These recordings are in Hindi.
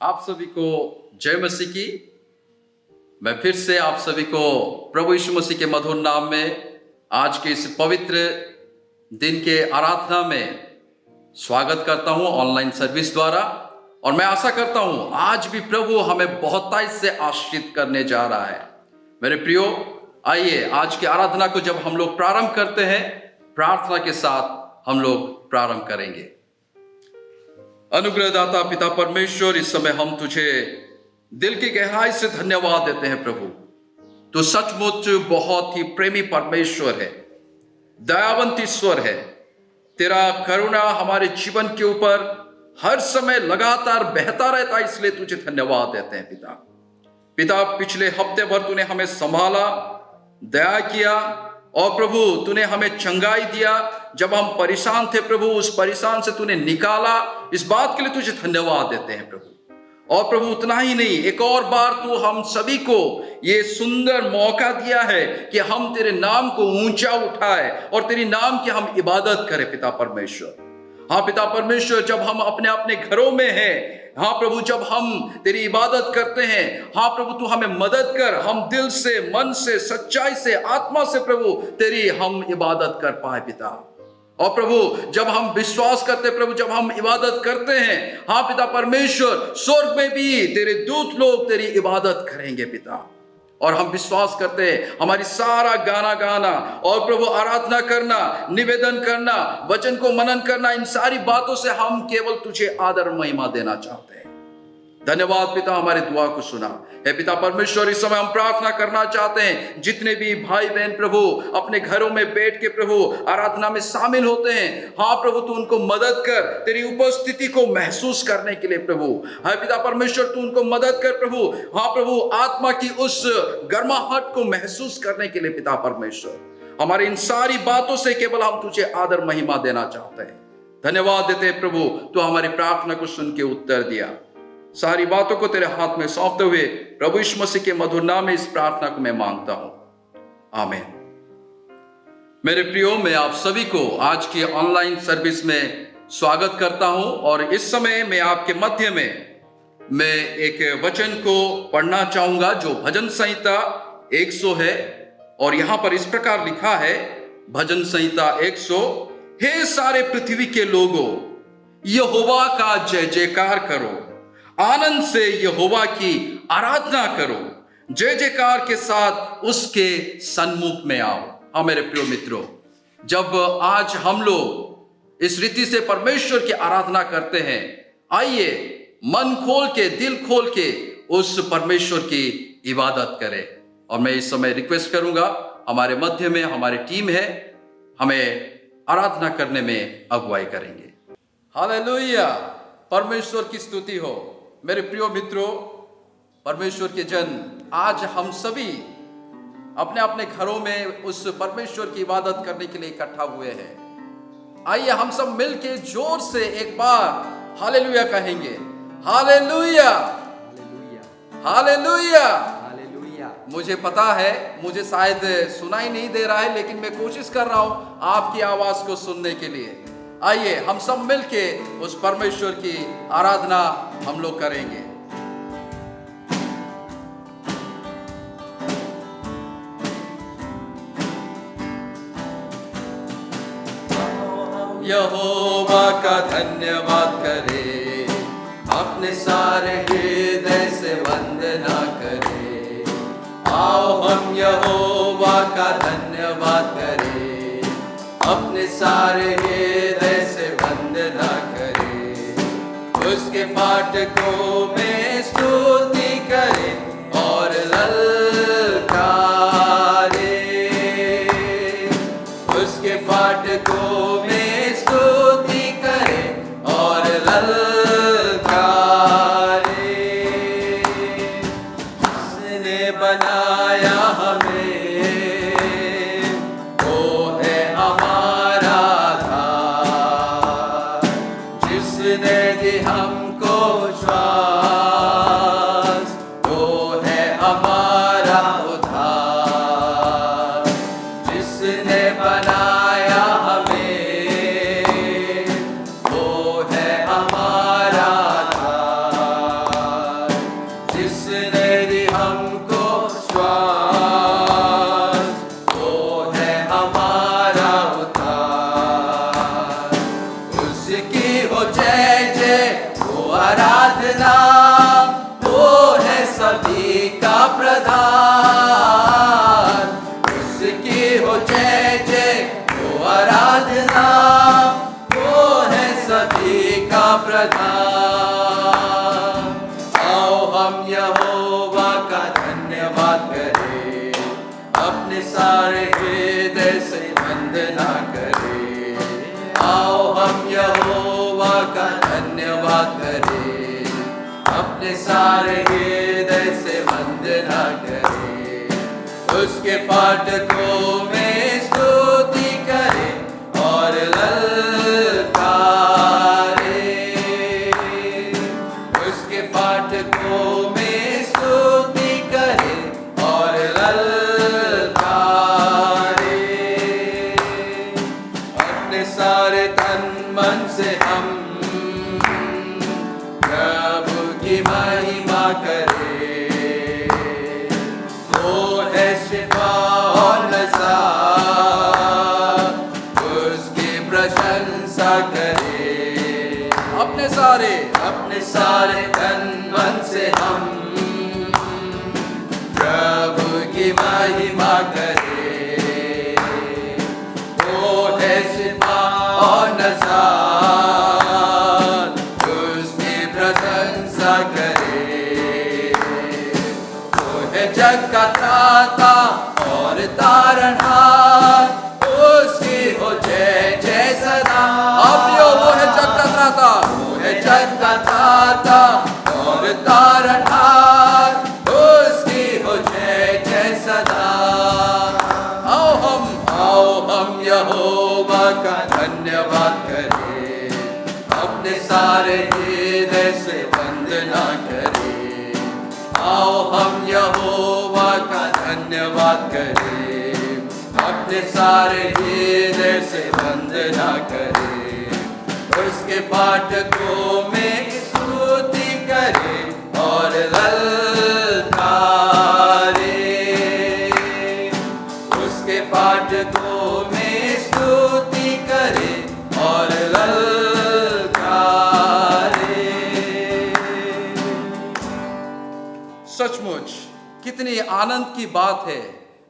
आप सभी को जय मसीह की। मैं फिर से आप सभी को प्रभु यीशु मसीह के मधुर नाम में आज के इस पवित्र दिन के आराधना में स्वागत करता हूं ऑनलाइन सर्विस द्वारा। और मैं आशा करता हूं आज भी प्रभु हमें बहुतायत से आशीषित करने जा रहा है। मेरे प्रियो, आइए आज की आराधना को जब हम लोग प्रारंभ करते हैं, प्रार्थना के साथ हम लोग प्रारंभ करेंगे। अनुग्रहदाता पिता परमेश्वर, इस समय हम तुझे दिल की गहराई से धन्यवाद देते हैं। प्रभु, तू सचमुच बहुत ही प्रेमी परमेश्वर है, दयावंत ईश्वर है। तेरा करुणा हमारे जीवन के ऊपर हर समय लगातार बहता रहता है, इसलिए तुझे धन्यवाद देते हैं पिता। पिछले हफ्ते भर तूने हमें संभाला, दया किया और प्रभु तूने हमें चंगाई दिया। जब हम परेशान थे प्रभु, उस परेशान से तूने निकाला। इस बात के लिए तुझे धन्यवाद देते हैं प्रभु। और प्रभु उतना ही नहीं, एक और बार तू हम सभी को ये सुंदर मौका दिया है कि हम तेरे नाम को ऊंचा उठाए और तेरी नाम की हम इबादत करें पिता परमेश्वर। हाँ पिता परमेश्वर, जब हम अपने अपने घरों में हैं, हाँ प्रभु, जब हम तेरी इबादत करते हैं, हाँ प्रभु तू हमें मदद कर, हम दिल से, मन से, सच्चाई से, आत्मा से प्रभु तेरी हम इबादत कर पाए पिता। और प्रभु जब हम विश्वास करते प्रभु, जब हम इबादत करते हैं, हाँ पिता परमेश्वर, स्वर्ग में भी तेरे दूत लोग तेरी इबादत करेंगे पिता। और हम विश्वास करते हैं हमारी सारा गाना गाना और प्रभु आराधना करना, निवेदन करना, वचन को मनन करना, इन सारी बातों से हम केवल तुझे आदर महिमा देना चाहते हैं। धन्यवाद पिता, हमारे दुआ को सुना है पिता परमेश्वर। इस समय हम प्रार्थना करना चाहते हैं, जितने भी भाई बहन प्रभु अपने घरों में बैठ के प्रभु आराधना में शामिल होते हैं, हाँ प्रभु तू उनको मदद कर तेरी उपस्थिति को महसूस करने के लिए प्रभु। हाँ पिता परमेश्वर, तू उनको मदद कर प्रभु। हाँ प्रभु, आत्मा की उस गर्माहट को महसूस करने के लिए पिता परमेश्वर। हमारी इन सारी बातों से केवल हम तुझे आदर महिमा देना चाहते हैं। धन्यवाद देते हैं प्रभु, तू हमारी प्रार्थना को सुन के उत्तर दिया। सारी बातों को तेरे हाथ में सौंपते हुए प्रभु यीशु मसीह के मधुर नाम में इस प्रार्थना को मैं मांगता हूं, आमीन। मेरे प्रियो, मैं आप सभी को आज की ऑनलाइन सर्विस में स्वागत करता हूं। और इस समय मैं आपके मध्य में मैं एक वचन को पढ़ना चाहूंगा जो भजन संहिता 100 है। और यहां पर इस प्रकार लिखा है, भजन संहिता 100, हे सारे पृथ्वी के लोगों, यहोवा का जय जयकार करो, आनंद से यहोवा की आराधना करो, जय जयकार के साथ उसके सन्मुख में आओ। हाँ मेरे प्रिय मित्रों, जब आज हम लोग इस रीति से परमेश्वर की आराधना करते हैं, आइए मन खोल के, दिल खोल के उस परमेश्वर की इबादत करें। और मैं इस समय रिक्वेस्ट करूंगा, हमारे मध्य में हमारी टीम है, हमें आराधना करने में अगुवाई करेंगे। हालेलुया, परमेश्वर की स्तुति हो। मेरे प्रिय मित्रों, परमेश्वर के जन, आज हम सभी अपने अपने घरों में उस परमेश्वर की इबादत करने के लिए इकट्ठा हुए हैं। आइए हम सब मिलके जोर से एक बार हालेलुया कहेंगे। Hallelujah, hallelujah, hallelujah. मुझे पता है, मुझे शायद सुनाई नहीं दे रहा है, लेकिन मैं कोशिश कर रहा हूं आपकी आवाज को सुनने के लिए। आइए हम सब मिलके उस परमेश्वर की आराधना हम लोग करेंगे। यहोवा का धन्यवाद करें, अपने सारे हृदय से वंदना करें। आओ हम यहोवा का धन्यवाद करें, अपने सारे हृदय से वंदना करें। उसके फाटकों में स्तुति करें और ललकारें। उसके फाटकों में स्तुति करें और ललकारें। उसने बनाया हमें, हमको श्वास, वो है हमारा उद्धार। जिसने बनाया हमें, आराधना, वो है सभी का प्रधान। उसकी हो जय जय, वो आराधना, वो है सभी का प्रधान। आओ हम यहोवा का धन्यवाद करें, अपने सारे हृदय से वंदना करें। आओ हम यहोवा का धन्यवाद करें, अपने सारे हृदय से वंदना करें। उसके फाटकों में स्तुति करें और ललकारें। उसके फाटकों में स्तुति करें और ललकारें। अपने सारे तन मन से हम प्रभु की महिमा करें। वो है शिफा और नजात, उसकी प्रशंसा करें। अपने सारे तन मन से हम प्रभु की महिमा करें। वो है शिफा और नजात, उसकी प्रशंसा करें। वो है जग का त्राता और तारणहार, उसकी हो जय जय सदा। वो है जग का त्राता, वो है जग का त्राता और तारणहार, उसकी हो जय जय सदा। आओ हम यहोवा का धन्यवाद करें, अपने सारे हृदय से वंदना करें। आओ हम यहोवा का धन्यवाद करें, अपने सारे हृदय से वंदना करें। उसके फाटकों में स्तुति करें और ललकारें। उसके फाटकों में स्तुति करें और ललकारें। सचमुच कितनी आनंद की बात है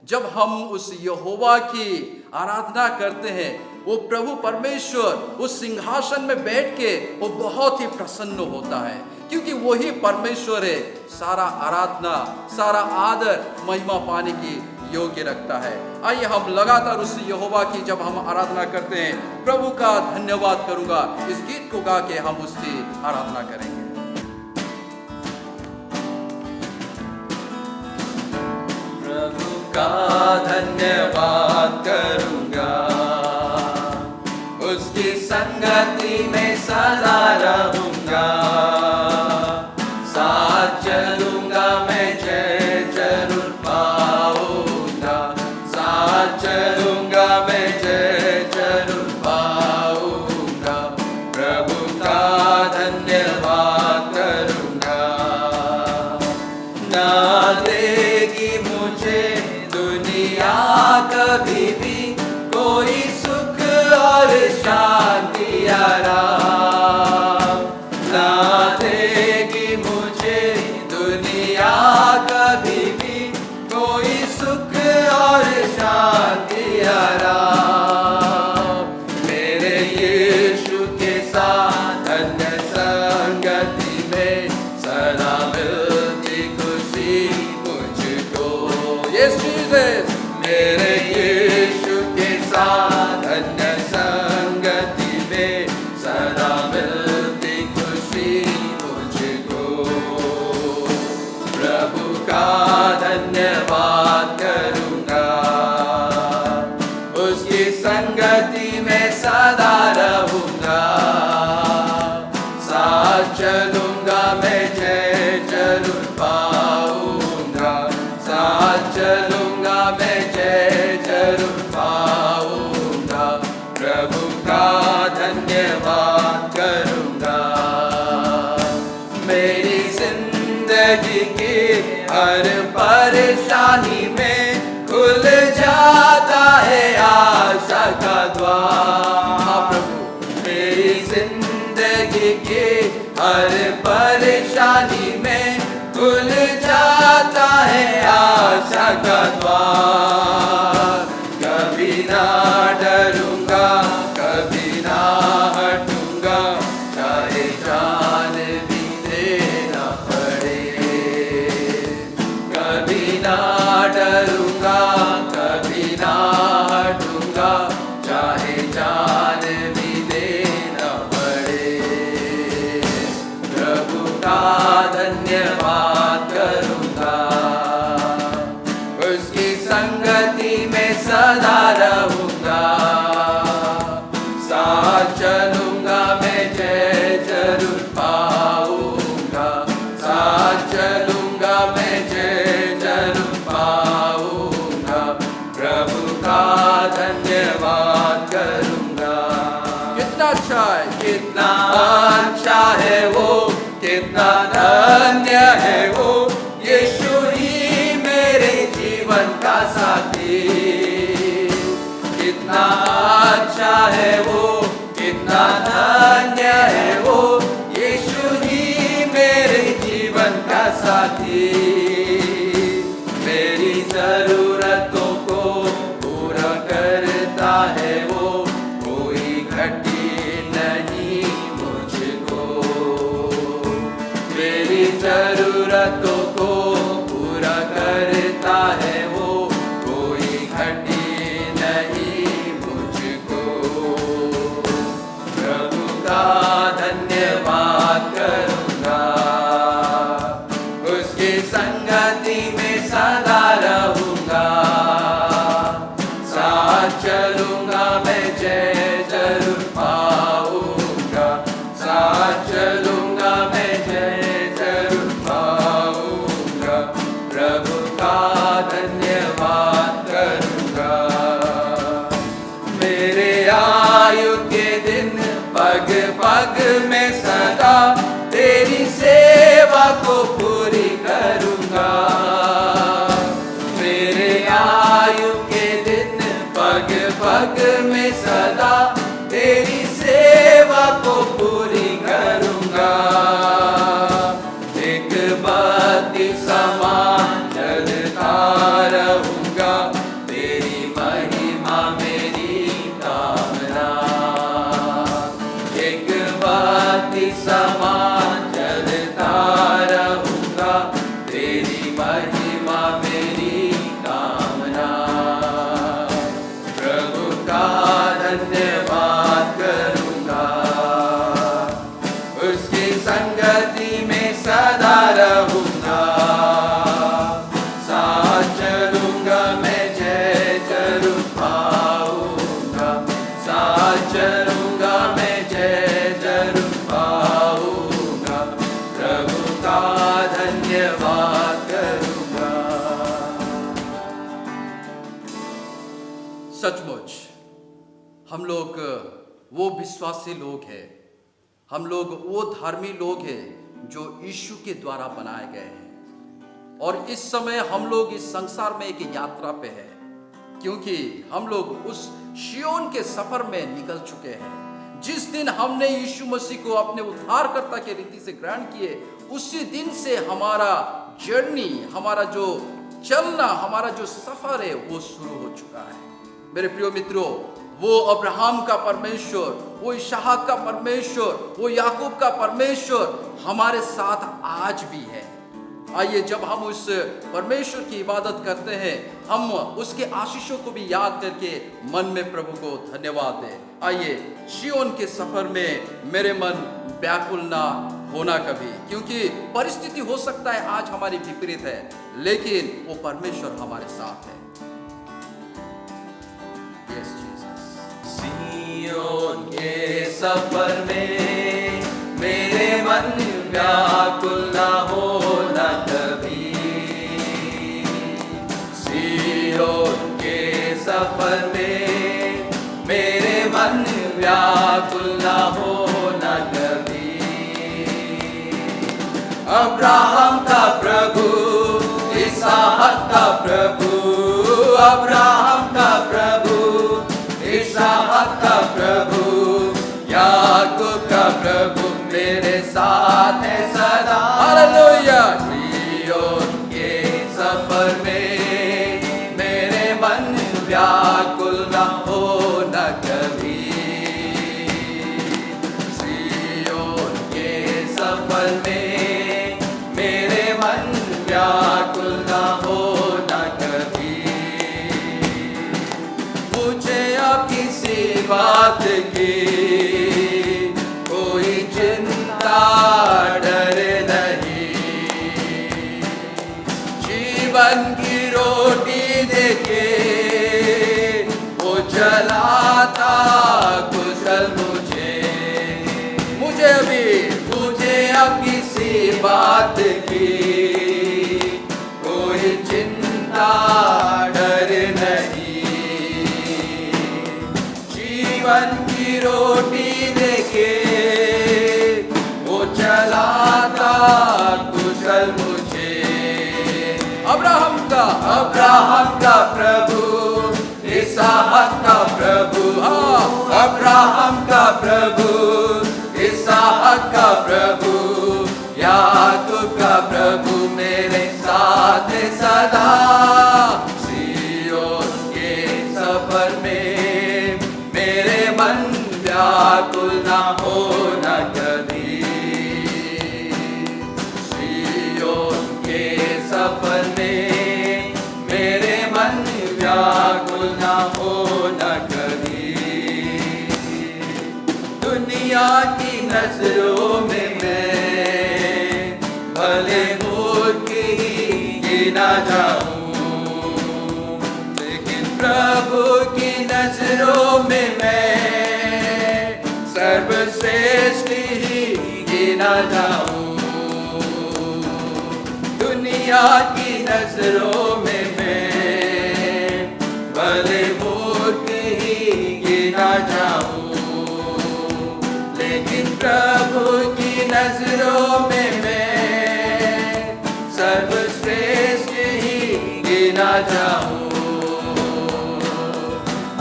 जब हम उस यहोवा की आराधना करते हैं। वो प्रभु परमेश्वर उस सिंहासन में बैठ के वो बहुत ही प्रसन्न होता है, क्योंकि वही परमेश्वर है सारा आराधना, सारा आदर, महिमा पाने की योग्य रखता है। आइए हम लगातार उस यहोवा की जब हम आराधना करते हैं, प्रभु का धन्यवाद करूंगा, इस गीत को गा के हम उसकी आराधना करेंगे। प्रभु का धन्यवाद करूंगा, उसकी संगति में सदा रहूंगा। साथ चलूंगा मैं जय जरूर पाऊंगा, साथ चलूंगा मैं जय जरूर पाऊंगा। प्रभु का धन्यवाद करूंगा। ना देगी मुझे दुनिया कभी भी कोई सुख और शांति आराम, ना देगी मुझे दुनिया कभी भी कोई सुख और शांति आराम। मेरे यीशु के साथ धन्य संगति में सदा मिलती खुशी मुझको। यस जीसस, मेरे यीशु के साथ धन्य संगति में सदा मिलती खुशी मुझको। प्रभु का धन्यवाद करूंगा, उसकी संगति में सदा रहूंगा। साथ चलूंगा मैं जय जरूर पाऊंगा, साथ चलूंगा मैं जय जरूर पाऊंगा। प्रभु का धन्यवाद करूंगा। मेरी जिंदगी की हर परेशानी में खुल जाता है आशा का द्वार। प्रभु मेरी जिंदगी की हर परेशानी में खुल जाता है आशा का द्वार। कभी ना डरूंगा, कभी ना हटूंगा, चाहे जान भी देना पड़े। कभी ना डरूंगा, कभी ना हटूंगा, चाहे जान भी देना पड़े। प्रभु का धन्यवाद करूंगा, उसकी संगति में सदा रहूंगा। साथ चलूंगा मैं, जय जरूर पाऊंगा। साथ चलूंगा मैं, जय जरूर पाऊंगा। प्रभु का धन्यवाद करूंगा। कितना अच्छा है, कितना अच्छा है वो, कितना धन्य है वो, यीशु ही मेरे जीवन का साथी। कितना अच्छा है वो, कितना धन्य है वो, यीशु ही मेरे जीवन का साथी। मेरी जरूरतों को पूरा करता है वो, कोई घटी नहीं मुझको। मेरी जरूरतों को पूरा करता है वो, कोई घटी नहीं मुझको। प्रभु का धन्यवाद करूंगा, उसकी संगति में सदा रहूंगा। साथ चलूंगा मैं, जय जरूर पाऊंगा। साथ चलूंगा मैं, जय जरूर पाऊंगा। प्रभु का धन्यवाद करूंगा। मेरे आयु के दिन पग पग में सदा तेरी सेवा को पूरी करूंगा। मेरे आयु के दिन पग पग में सदा तेरी सेवा को पूरी करूंगा। एक बत्ती समान जलता रहूंगा, तेरी महिमा मेरी कामना। एक बत्ती समान जलता रहूंगा, तेरी महिमा मेरी कामना। प्रभु का धन्यवाद करूंगा, उसकी संगति में सदा रहूंगा। साथ चलूंगा मैं, जय जरूर पाऊंगा। साथ चलूंगा मैं, जय जरूर पाऊंगा। प्रभु का धन्यवाद करूंगा। सचमुच हम लोग वो विश्वासी लोग हैं, हम लोग वो धार्मिक लोग हैं जो यीशु के द्वारा बनाए गए हैं। और इस समय हम लोग इस संसार में एक यात्रा पे हैं, क्योंकि हम लोग उस शियोन के सफर में निकल चुके हैं। जिस दिन हमने यीशु मसीह को अपने उद्धारकर्ता के रीति से ग्रहण किए, उसी दिन से हमारा जर्नी, हमारा जो चलना, हमारा जो सफर है वो शुरू हो चुका है। मेरे प्रिय मित्रों, वो अब्राहम का परमेश्वर, वो इसहाक का परमेश्वर, वो याकूब का परमेश्वर हमारे साथ आज भी है। आइए, जब हम उस परमेश्वर की इबादत करते हैं, हम उसके आशीषों को भी याद करके मन में प्रभु को धन्यवाद दें। आइए, शियोन के सफर में मेरे मन व्याकुल ना होना कभी, क्योंकि परिस्थिति हो सकता है आज हमारी विपरीत है, लेकिन वो परमेश्वर हमारे साथ है। Yes Jesus. सियोन के सफर में मेरे मन व्याकुल ना होना कभी। सियोन के सफर में मेरे मन व्याकुल ना होना कभी। अब्राहम का प्रभु, इसहाक का प्रभु, अब्राहम का प्रभु, इसहाक का प्रभु, याकूब का प्रभु मेरे साथ साथ है सदा। हालेलुया। सिय्योन के सफर में मेरे मन व्याकुल न हो न कभी। सिय्योन के सफर में मेरे मन व्याकुल न हो न कभी। मुझे अब किसी बात की कोई चिंता डर नहीं। जीवन की रोटी देके वो चलाता कुशल मुझे अब किसी बात की कोई चिंता डर नहीं। जीवन की रोटी देके वो चलाता कुशल मुझे। अब्राहम का प्रभु, इसहाक का प्रभु, अब्राहम का प्रभु, इसहाक का प्रभु, याकूब का प्रभु मेरे साथ है सदा। सिय्योन के सफर में मेरे मन व्याकुल न हो न कभी। सिय्योन के सफर में मेरे मन व्याकुल न हो न कभी। दुनिया की नजरों में मैं भले मूर्ख ही गिना जाऊं, लेकिन प्रभु की नजरों में मैं सर्वश्रेष्ठ ही गिना जाऊं। दुनिया की नजरों में मैं भले मूर्ख ही गिना जाऊं, लेकिन प्रभु की नजरों में मैं सर्वश्रेष्ठ ही गिना जाऊं।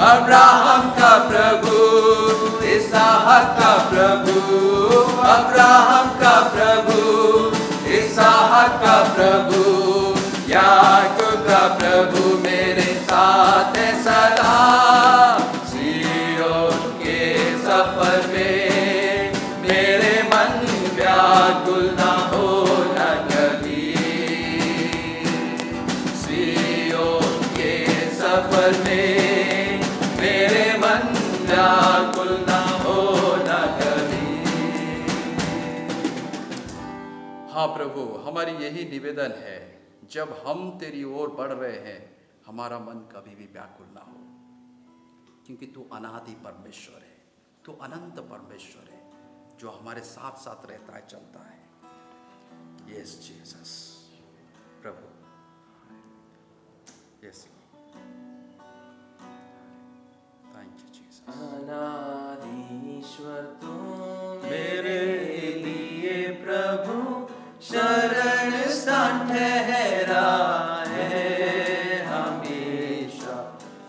अब्राहम का प्रभु, इसहाक का प्रभु, अब्राहम का प्रभु, इसहाक का प्रभु, याकूब का प्रभु मेरे साथ है सदा। सिय्योन के सफर में मेरे मन व्याकुल न हो न कभी। सिय्योन के सफर में मेरे मन व्याकुल न हो न कभी। हाँ प्रभु, हमारी यही निवेदन है, जब हम तेरी ओर बढ़ रहे हैं हमारा मन कभी भी व्याकुल ना हो, क्योंकि तू अनादि परमेश्वर है, तू अनंत परमेश्वर है जो हमारे साथ साथ रहता है, चलता है। यस जीसस प्रभु, यस थैंक यू जीसस। अनादिश्वर तू मेरे लिए प्रभु शरण स्थान ठहरा है। हमेशा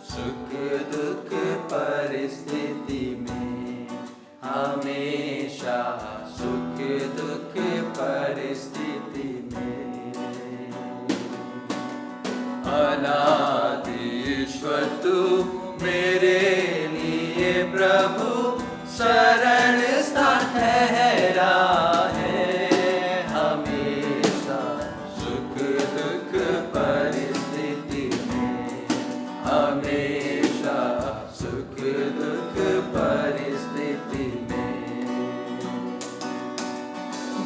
सुख दुख परिस्थिति में, हमेशा सुख दुख परिस्थिति में। अनादिश्वर तू मेरे लिए प्रभु शरण स्थान ठहरा है। हमेशा सुख दुख परिस्थिति में, हमेशा सुख दुख परिस्थिति में।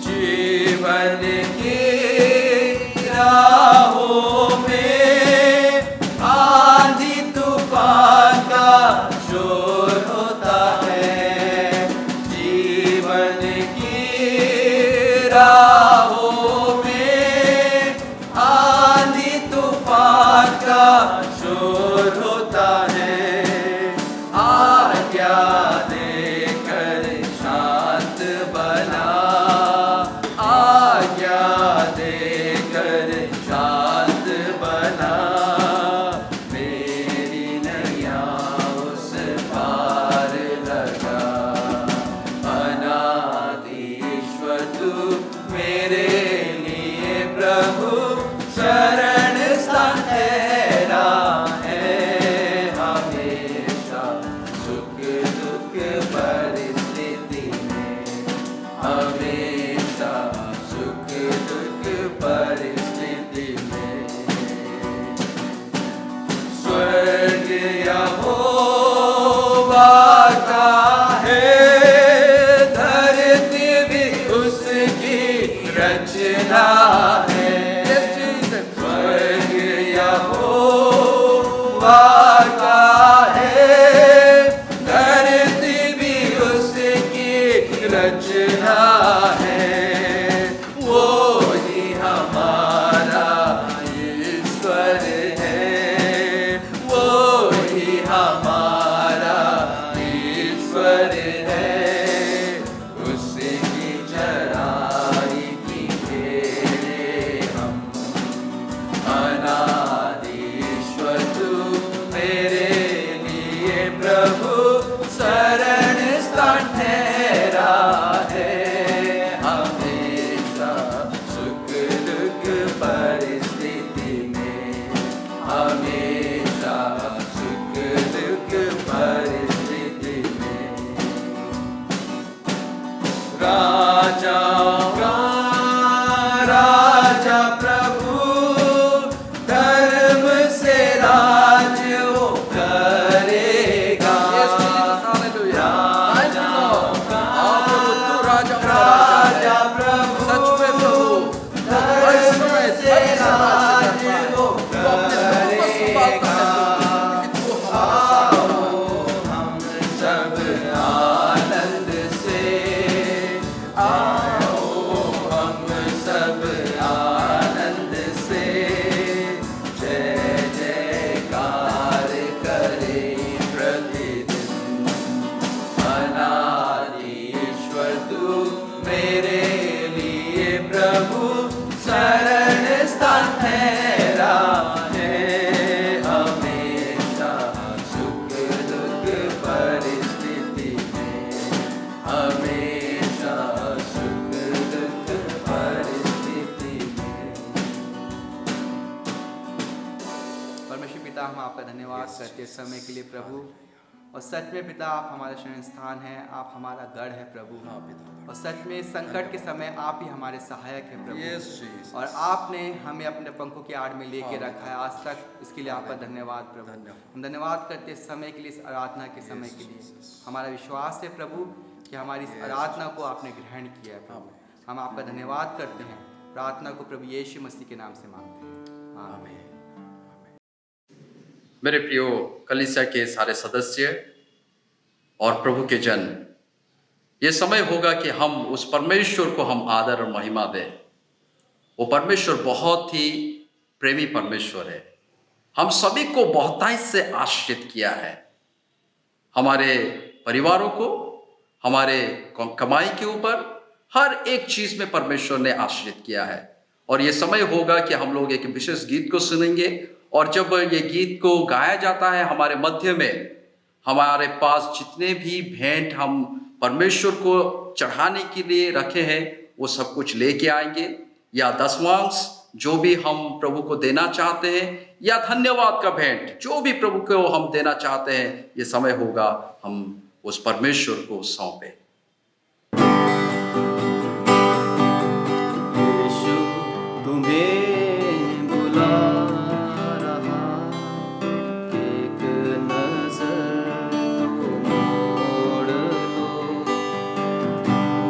जीवन की राहों में आंधी तूफान का शोर होता है। जीवन की राहों में आंधी तूफान का शोर होता है। आज्ञा देकर शांत बना, आज्ञा है, उसकी चराई की भेड़ें हम। अनादि ईश्वर तू मेरे लिए प्रभु शरण स्थान ठहरा है। हमेशा सुख दुख परिस्थिति में, हमेशा सुख दुख परिस्थिति में, राजा का राजा प्रभु धर्म से राज वो करेगा। राजा प्रभु सच में प्रभु धर्म से राज वो करेगा। आओ हम सब आनंद से, आओ हम सब आनंद से जय जयकार करें प्रतिदिन। अनादि ईश्वर तू मेरे लिए प्रभु शरण स्थान ठहरा है। हमेशा सुख दुख परिस्थिति में, हमेशा सुख दुख परिस्थिति में। परमेश्वर पिता, हम आपका धन्यवाद करते हैं इस समय के लिए प्रभु। और सच में पिता, आप हमारा शरण स्थान है, आप हमारा गढ़ है प्रभु। और सच में संकट के समय आप ही हमारे सहायक हैं प्रभु। Yes, Jesus. और आपने हमें अपने पंखों की आड़ में लेके रखा है आज तक, इसके लिए आपका धन्यवाद प्रभु। हम धन्यवाद करते हैं इस समय के लिए, इस आराधना के समय के लिए। हमारा विश्वास है प्रभु कि हमारी इस आराधना को आपने ग्रहण किया है प्रभु। हम आपका धन्यवाद करते हैं। प्रार्थना को प्रभु यीशु मसीह के नाम से मांगते हैं, आमीन। मेरे प्रियो कलीसिया के सारे सदस्य और प्रभु के जन, ये समय होगा कि हम उस परमेश्वर को हम आदर और महिमा दें। वो परमेश्वर बहुत ही प्रेमी परमेश्वर है, हम सभी को बहुतायत से आश्रित किया है। हमारे परिवारों को, हमारे कमाई के ऊपर, हर एक चीज में परमेश्वर ने आश्रित किया है। और ये समय होगा कि हम लोग एक विशेष गीत को सुनेंगे, और जब ये गीत को गाया जाता है हमारे मध्य में, हमारे पास जितने भी भेंट हम परमेश्वर को चढ़ाने के लिए रखे हैं वो सब कुछ लेके आएंगे, या दशमांश जो भी हम प्रभु को देना चाहते हैं, या धन्यवाद का भेंट जो भी प्रभु को हम देना चाहते हैं, ये समय होगा हम उस परमेश्वर को सौंपे। यीशु तुम्हें बुला रहा, एक नजर तो मोड़ लो,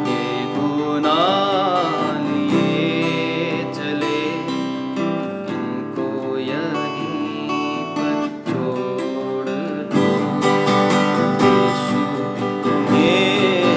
ये गुनाह लिए चले, इनको यहीं पर छोड़ दो। यीशु तुम्हें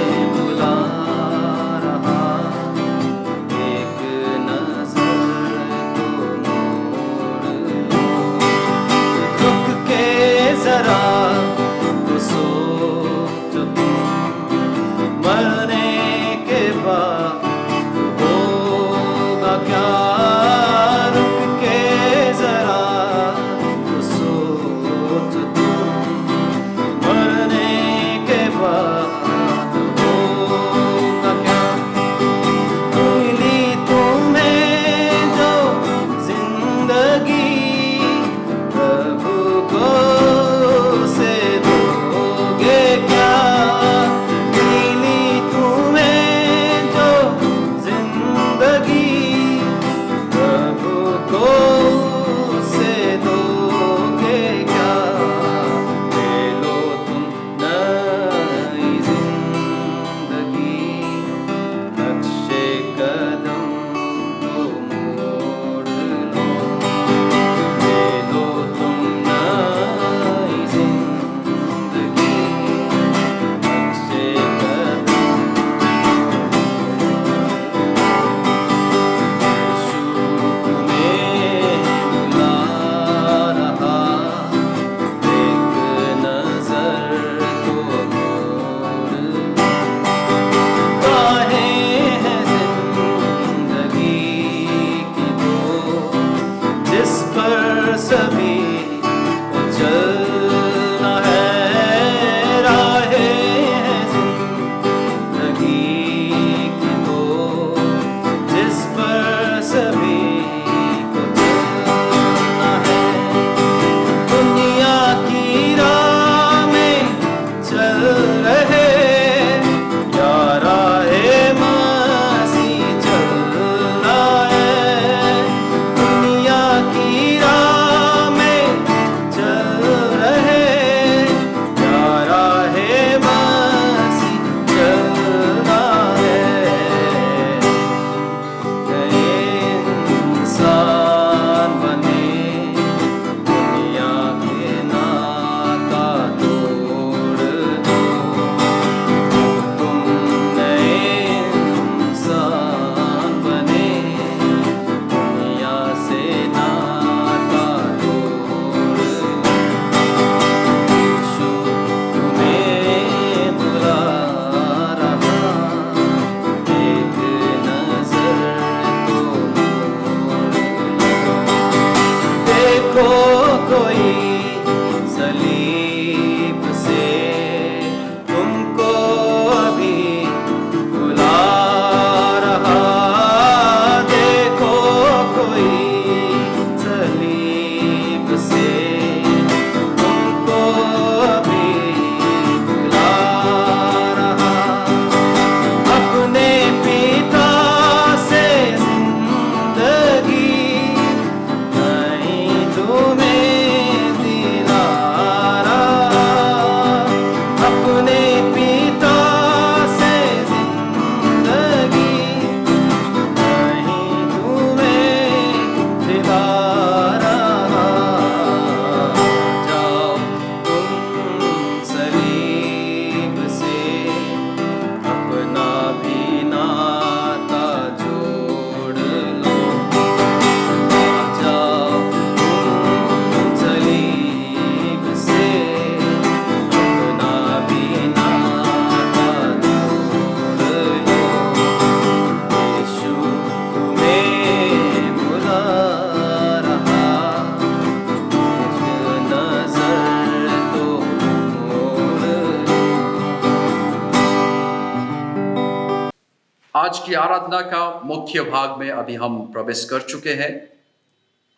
आज की आराधना का मुख्य भाग में अभी हम प्रवेश कर चुके हैं।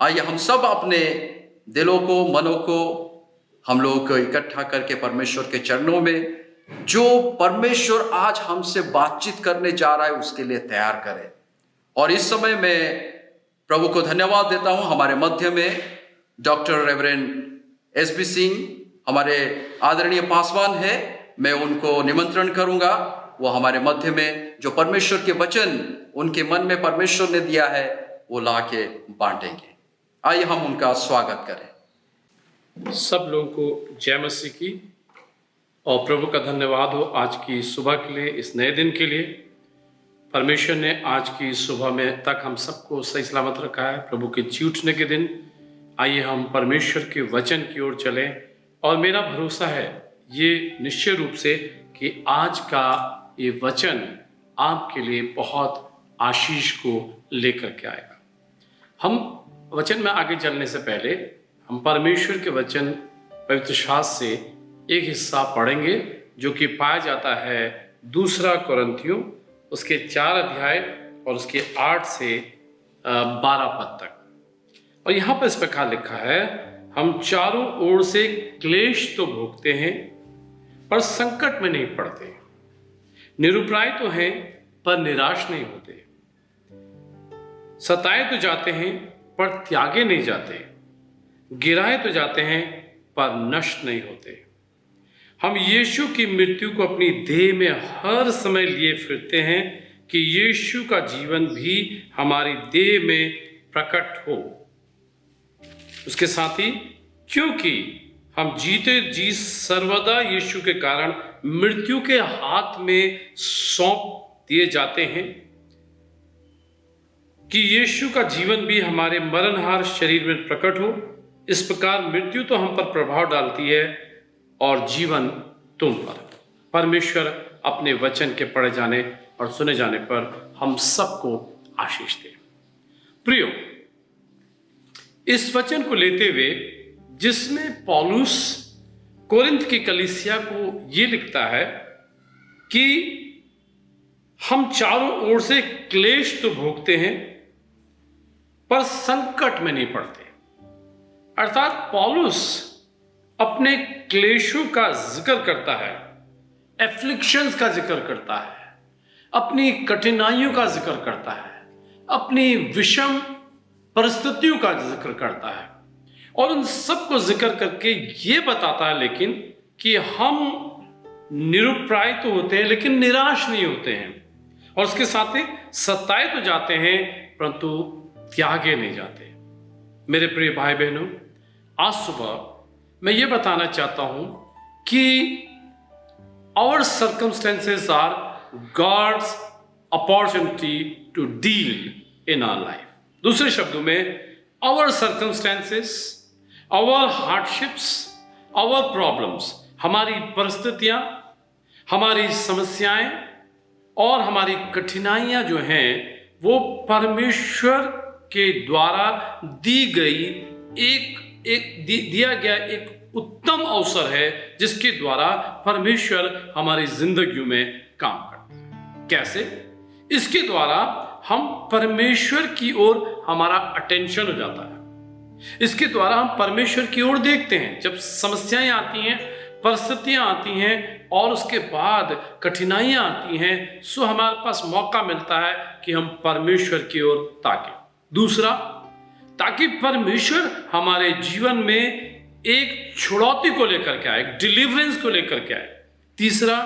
आइए हम सब अपने दिलों को, मनों को हम लोग इकट्ठा करके परमेश्वर के चरणों में जो परमेश्वर आज हमसे बातचीत करने जा रहा है उसके लिए तैयार करें। और इस समय मैं प्रभु को धन्यवाद देता हूं, हमारे मध्य में डॉक्टर रेवरेंड एसबी सिंह हमारे आदरणीय पासवान है। मैं उनको निमंत्रण करूंगा, वो हमारे मध्य में जो परमेश्वर के वचन उनके मन में परमेश्वर ने दिया है वो ला के बांटेंगे। आइए हम उनका स्वागत करें। सब लोगों को जय मसीह की और प्रभु का धन्यवाद हो आज की सुबह के लिए, इस नए दिन के लिए। परमेश्वर ने आज की सुबह में तक हम सबको सही सलामत रखा है, प्रभु के जी उठने के दिन। आइए हम परमेश्वर के वचन की ओर चलें और मेरा भरोसा है ये निश्चय रूप से कि आज का ये वचन आपके लिए बहुत आशीष को लेकर के आएगा। हम वचन में आगे चलने से पहले हम परमेश्वर के वचन पवित्र शास्त्र से एक हिस्सा पढ़ेंगे जो कि पाया जाता है 2 कुरिन्थियों उसके 4 अध्याय और उसके 8 से 12 पद तक। और यहाँ पर इस प्रकार लिखा है, हम चारों ओर से क्लेश तो भोगते हैं पर संकट में नहीं पड़ते, निरुपाय तो हैं पर निराश नहीं होते, सताए तो जाते हैं पर त्यागे नहीं जाते, गिराए तो जाते हैं पर नष्ट नहीं होते। हम यीशु की मृत्यु को अपनी देह में हर समय लिए फिरते हैं कि यीशु का जीवन भी हमारी देह में प्रकट हो। उसके साथ ही क्योंकि हम जीते जी सर्वदा यीशु के कारण मृत्यु के हाथ में सौंप दिए जाते हैं कि यीशु का जीवन भी हमारे मरणहार शरीर में प्रकट हो। इस प्रकार मृत्यु तो हम पर प्रभाव डालती है और जीवन तुम पर। परमेश्वर अपने वचन के पढ़े जाने और सुने जाने पर हम सबको आशीष दे। प्रियो, इस वचन को लेते हुए जिसमें पौलुस कोरिन्थ की कलीसिया को ये लिखता है कि हम चारों ओर से क्लेश तो भोगते हैं पर संकट में नहीं पड़ते। अर्थात पौलुस अपने क्लेशों का जिक्र करता है, एफ्लिक्शंस का जिक्र करता है, अपनी कठिनाइयों का जिक्र करता है, अपनी विषम परिस्थितियों का जिक्र करता है और उन सब को जिक्र करके ये बताता है लेकिन कि हम निरुपाय तो होते हैं लेकिन निराश नहीं होते हैं, और उसके साथ ही सताए तो जाते हैं परंतु त्यागे नहीं जाते। मेरे प्रिय भाई बहनों, आज सुबह मैं ये बताना चाहता हूं कि our circumstances are God's opportunity to deal in our life. दूसरे शब्दों में our circumstances, our hardships, our problems, हमारी परिस्थितियां, हमारी समस्याएं और हमारी कठिनाइयां जो हैं वो परमेश्वर के द्वारा दी गई दिया गया एक उत्तम अवसर है जिसके द्वारा परमेश्वर हमारी जिंदगी में काम करता है। कैसे? इसके द्वारा हम परमेश्वर की ओर हमारा अटेंशन हो जाता है। इसके द्वारा हम परमेश्वर की ओर देखते हैं। जब समस्याएं आती हैं, परिस्थितियां आती हैं और उसके बाद कठिनाइयां आती हैं, सो हमारे पास मौका मिलता है कि हम परमेश्वर की ओर ताकें। दूसरा, ताकि परमेश्वर हमारे जीवन में एक छुड़ौती को लेकर के आए, एक डिलीवरेंस को लेकर के आए। तीसरा,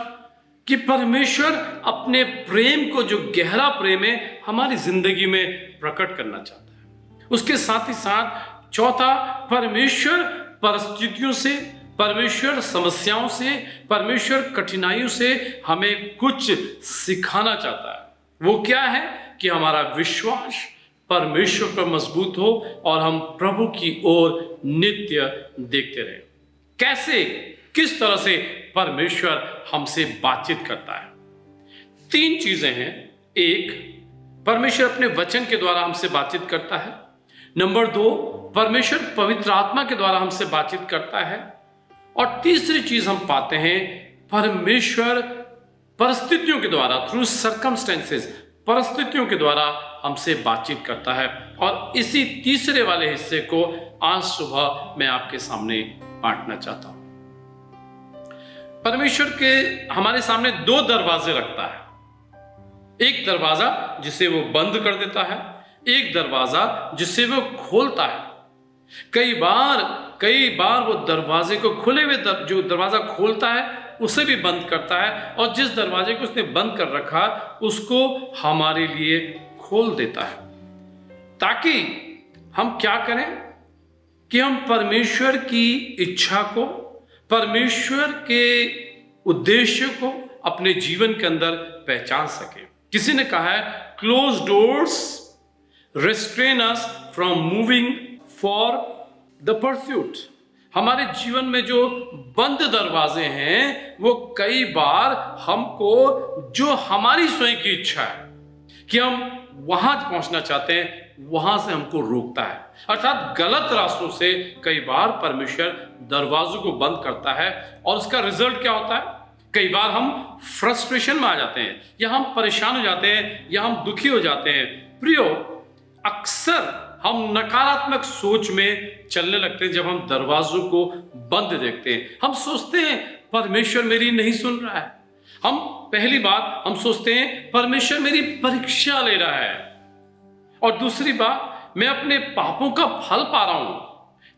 कि परमेश्वर अपने प्रेम को, जो गहरा प्रेम है, हमारी जिंदगी में प्रकट करना चाहता है। उसके साथ ही साथ चौथा, परमेश्वर परिस्थितियों से, परमेश्वर समस्याओं से, परमेश्वर कठिनाइयों से हमें कुछ सिखाना चाहता है। वो क्या है? कि हमारा विश्वास परमेश्वर पर मजबूत हो और हम प्रभु की ओर नित्य देखते रहें। कैसे, किस तरह से परमेश्वर हमसे बातचीत करता है? 3 चीजें हैं। एक, परमेश्वर अपने वचन के द्वारा हमसे बातचीत करता है। नंबर 2, परमेश्वर पवित्र आत्मा के द्वारा हमसे बातचीत करता है। और तीसरी चीज हम पाते हैं, परमेश्वर परिस्थितियों के द्वारा, थ्रू सर्कमस्टेंसेस, परिस्थितियों के द्वारा हमसे बातचीत करता है। और इसी तीसरे वाले हिस्से को आज सुबह मैं आपके सामने बांटना चाहता हूं। परमेश्वर के हमारे सामने दो दरवाजे रखता है, एक दरवाजा जिसे वो बंद कर देता है, एक दरवाजा जिसे वो खोलता है। कई बार वो दरवाजे को खुले हुए जो दरवाजा खोलता है उसे भी बंद करता है, और जिस दरवाजे को उसने बंद कर रखा उसको हमारे लिए खोल देता है, ताकि हम क्या करें कि हम परमेश्वर की इच्छा को, परमेश्वर के उद्देश्य को अपने जीवन के अंदर पहचान सके। किसी ने कहा है, close doors restrain us from moving for the pursuit. हमारे जीवन में जो बंद दरवाजे हैं वो कई बार हमको, जो हमारी स्वयं की इच्छा है कि हम वहां पहुंचना चाहते हैं, वहां से हमको रोकता है। अर्थात गलत रास्तों से कई बार परमेश्वर दरवाजों को बंद करता है, और उसका रिजल्ट क्या होता है? कई बार हम फ्रस्ट्रेशन में आ जाते हैं, या हम परेशान हो जाते हैं, या हम दुखी हो जाते हैं। प्रियो, अक्सर हम नकारात्मक सोच में चलने लगते हैं जब हम दरवाजों को बंद देखते हैं। हम सोचते हैं परमेश्वर मेरी नहीं सुन रहा है। पहली बात हम सोचते हैं परमेश्वर मेरी परीक्षा ले रहा है, और दूसरी बात मैं अपने पापों का फल पा रहा हूं।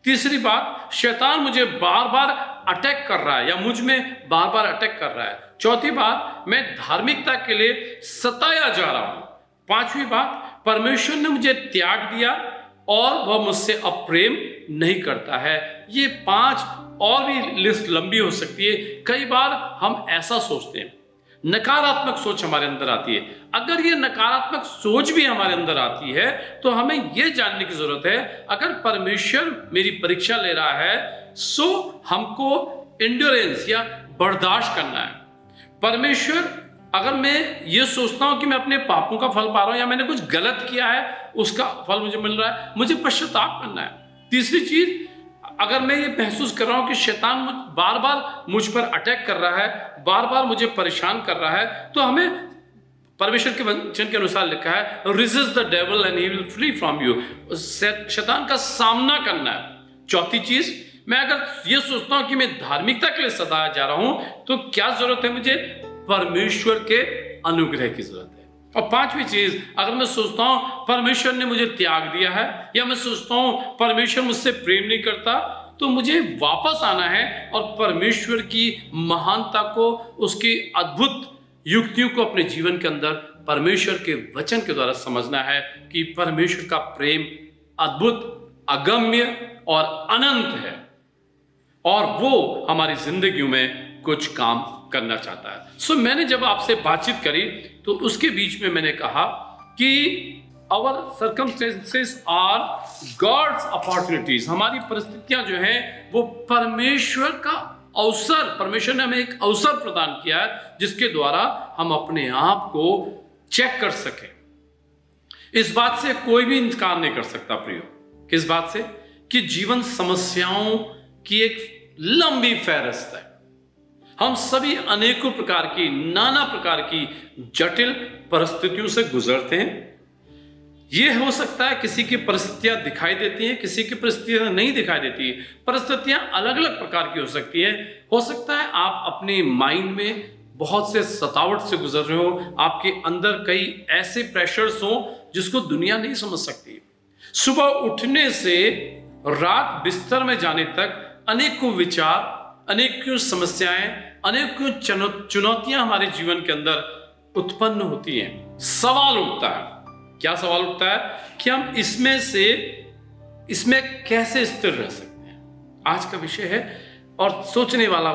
तीसरी बात, शैतान मुझे बार बार अटैक कर रहा है, या मुझ में बार बार अटैक कर रहा है। चौथी बात, मैं धार्मिकता के लिए सताया जा रहा हूं। पांचवी बात, परमेश्वर ने मुझे त्याग दिया और वह मुझसे अब प्रेम नहीं करता है। ये 5 और भी लिस्ट लंबी हो सकती है। कई बार हम ऐसा सोचते हैं, नकारात्मक सोच हमारे अंदर आती है। अगर ये नकारात्मक सोच भी हमारे अंदर आती है तो हमें यह जानने की जरूरत है, अगर परमेश्वर मेरी परीक्षा ले रहा है सो हमको एंड्योरेंस या बर्दाश्त करना है। परमेश्वर, अगर मैं ये सोचता हूं कि मैं अपने पापों का फल पा रहा हूं, या मैंने कुछ गलत किया है उसका फल मुझे मिल रहा है, मुझे पश्चाताप करना है। तीसरी चीज, अगर मैं ये महसूस कर रहा हूं कि शैतान बार बार मुझ पर अटैक कर रहा है, बार बार मुझे परेशान कर रहा है, तो हमें परमेश्वर के वचन के अनुसार लिखा है, resist the devil and he will flee from you. शैतान का सामना करना है। चौथी चीज, मैं अगर ये सोचता हूं कि मैं धार्मिकता के लिए सताया जा रहा हूं, तो क्या जरूरत है? मुझे परमेश्वर के अनुग्रह की जरूरत है। और पांचवी चीज, अगर मैं सोचता हूं परमेश्वर ने मुझे त्याग दिया है, या मैं सोचता हूं परमेश्वर मुझसे प्रेम नहीं करता, तो मुझे वापस आना है और परमेश्वर की महानता को, उसकी अद्भुत युक्तियों को अपने जीवन के अंदर परमेश्वर के वचन के द्वारा समझना है कि परमेश्वर का प्रेम अद्भुत, अगम्य और अनंत है, और वो हमारी जिंदगियों में कुछ काम करना चाहता है। सो मैंने जब आपसे बातचीत करी तो उसके बीच में मैंने कहा कि our circumstances are God's opportunities. हमारी परिस्थितियां जो हैं वो परमेश्वर का अवसर, परमेश्वर ने हमें एक अवसर प्रदान किया है जिसके द्वारा हम अपने आप को चेक कर सकें। इस बात से कोई भी इनकार नहीं कर सकता प्रियो। किस बात से? कि जीवन समस्याओं की एक लंबी फहरिस्त है। हम सभी अनेकों प्रकार की, नाना प्रकार की जटिल परिस्थितियों से गुजरते हैं। यह हो सकता है किसी की परिस्थितियां दिखाई देती हैं, किसी की परिस्थितियां नहीं दिखाई देती। परिस्थितियां अलग अलग प्रकार की हो सकती हैं। हो सकता है आप अपने माइंड में बहुत से सतावट से गुजर रहे हो, आपके अंदर कई ऐसे प्रेशर्स हो जिसको दुनिया नहीं समझ सकती। सुबह उठने से रात बिस्तर में जाने तक अनेकों विचार, अनेकों समस्याएं, अनेकों चुनौतियां हमारे जीवन के अंदर उत्पन्न होती हैं। सवाल उठता है, क्या सवाल उठता है? कि हम इसमें कैसे स्थिर रह सकते हैं। आज का विषय है और सोचने वाला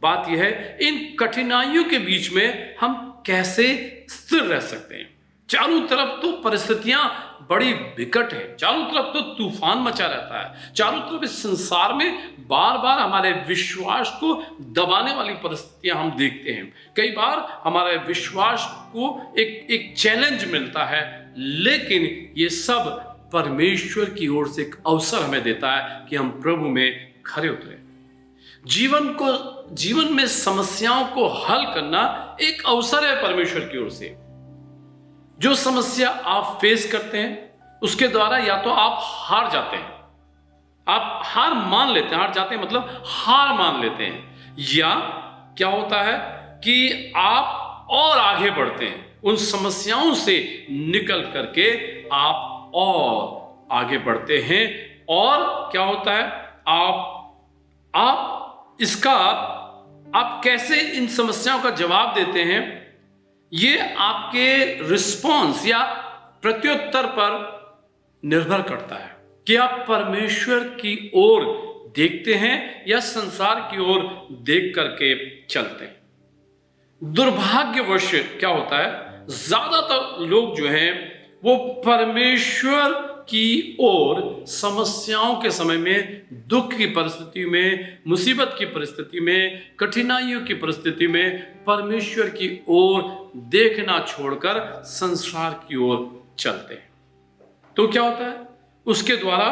बात यह है, इन कठिनाइयों के बीच में हम कैसे स्थिर रह सकते हैं। चारों तरफ तो परिस्थितियां बड़ी विकट है, चारों तरफ तो तूफान मचा रहता है, चारों तरफ इस संसार में बार बार हमारे विश्वास को दबाने वाली परिस्थितियां हम देखते हैं। कई बार हमारे विश्वास को एक चैलेंज मिलता है, लेकिन ये सब परमेश्वर की ओर से एक अवसर हमें देता है कि हम प्रभु में खरे उतरे। जीवन में समस्याओं को हल करना एक अवसर है परमेश्वर की ओर से। जो समस्या आप फेस करते हैं उसके द्वारा या तो आप हार जाते हैं, आप हार मान लेते हैं, हार जाते हैं मतलब हार मान लेते हैं, या क्या होता है कि आप और आगे बढ़ते हैं, उन समस्याओं से निकल करके आप और आगे बढ़ते हैं। और क्या होता है, आप कैसे इन समस्याओं का जवाब देते हैं, ये आपके रिस्पॉन्स या प्रत्युत्तर पर निर्भर करता है कि आप परमेश्वर की ओर देखते हैं या संसार की ओर देख करके चलते हैं। दुर्भाग्यवश क्या होता है, ज्यादातर लोग जो हैं वो परमेश्वर की ओर समस्याओं के समय में, दुख की परिस्थिति में, मुसीबत की परिस्थिति में, कठिनाइयों की परिस्थिति में परमेश्वर की ओर देखना छोड़कर संसार की ओर चलते हैं। तो क्या होता है, उसके द्वारा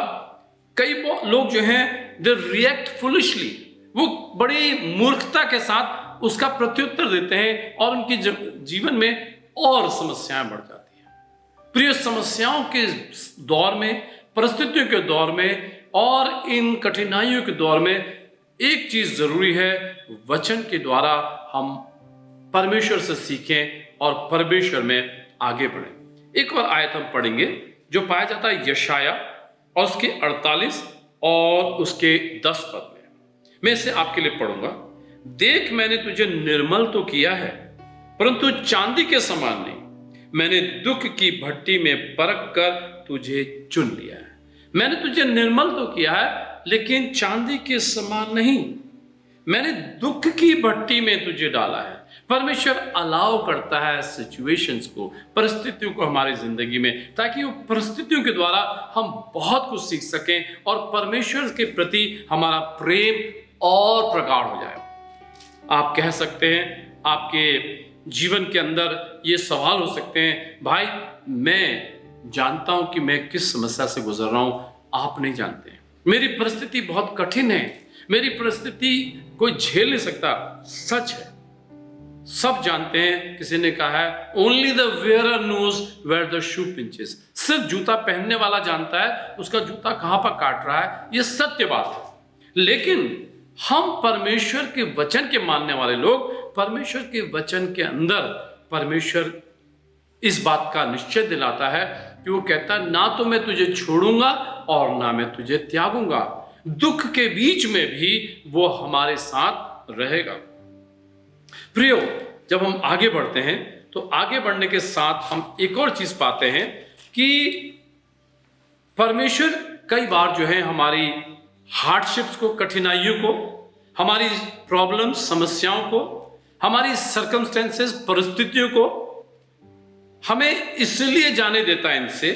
कई लोग जो हैं दे रिएक्ट फुलिशली, वो बड़ी मूर्खता के साथ उसका प्रत्युत्तर देते हैं और उनके जीवन में और समस्याएं बढ़ जाती हैं। प्रिय, समस्याओं के दौर में, परिस्थितियों के दौर में और इन कठिनाइयों के दौर में एक चीज जरूरी है, वचन के द्वारा हम परमेश्वर से सीखें और परमेश्वर में आगे बढ़ें। एक और आयत हम पढ़ेंगे जो पाया जाता है यशाया और उसके 48 और उसके 10 पद में। मैं इसे आपके लिए पढ़ूंगा। देख, मैंने तुझे निर्मल तो किया है, परंतु चांदी के समान नहीं। मैंने दुख की भट्टी में परख कर तुझे चुन लिया है। मैंने तुझे निर्मल तो किया है, लेकिन चांदी के समान नहीं। मैंने दुख की भट्टी में तुझे डाला है। परमेश्वर अलाउ करता है सिचुएशंस को, परिस्थितियों को हमारी जिंदगी में, ताकि वो परिस्थितियों के द्वारा हम बहुत कुछ सीख सकें और परमेश्वर के प्रति हमारा प्रेम और प्रगाढ़ हो जाए। आप कह सकते हैं, आपके जीवन के अंदर ये सवाल हो सकते हैं, भाई मैं जानता हूं कि मैं किस समस्या से गुजर रहा हूं, आप नहीं जानते। मेरी परिस्थिति बहुत कठिन है, मेरी परिस्थिति कोई झेल नहीं सकता। सच है, सब जानते हैं। किसी ने कहा है, only the wearer knows where the shoe pinches. सिर्फ जूता पहनने वाला जानता है उसका जूता कहां पर काट रहा है। यह सत्य बात है। लेकिन हम परमेश्वर के वचन के मानने वाले लोग, परमेश्वर के वचन के अंदर परमेश्वर इस बात का निश्चय दिलाता है कि वो कहता है, ना तो मैं तुझे छोड़ूंगा और ना मैं तुझे त्यागूंगा। दुख के बीच में भी वो हमारे साथ रहेगा। प्रियो, जब हम आगे बढ़ते हैं तो आगे बढ़ने के साथ हम एक और चीज पाते हैं कि परमेश्वर कई बार जो है हमारी हार्डशिप्स को, कठिनाइयों को, हमारी प्रॉब्लम, समस्याओं को, हमारी सर्कमस्टेंसेस, परिस्थितियों को हमें इसलिए जाने देता है इनसे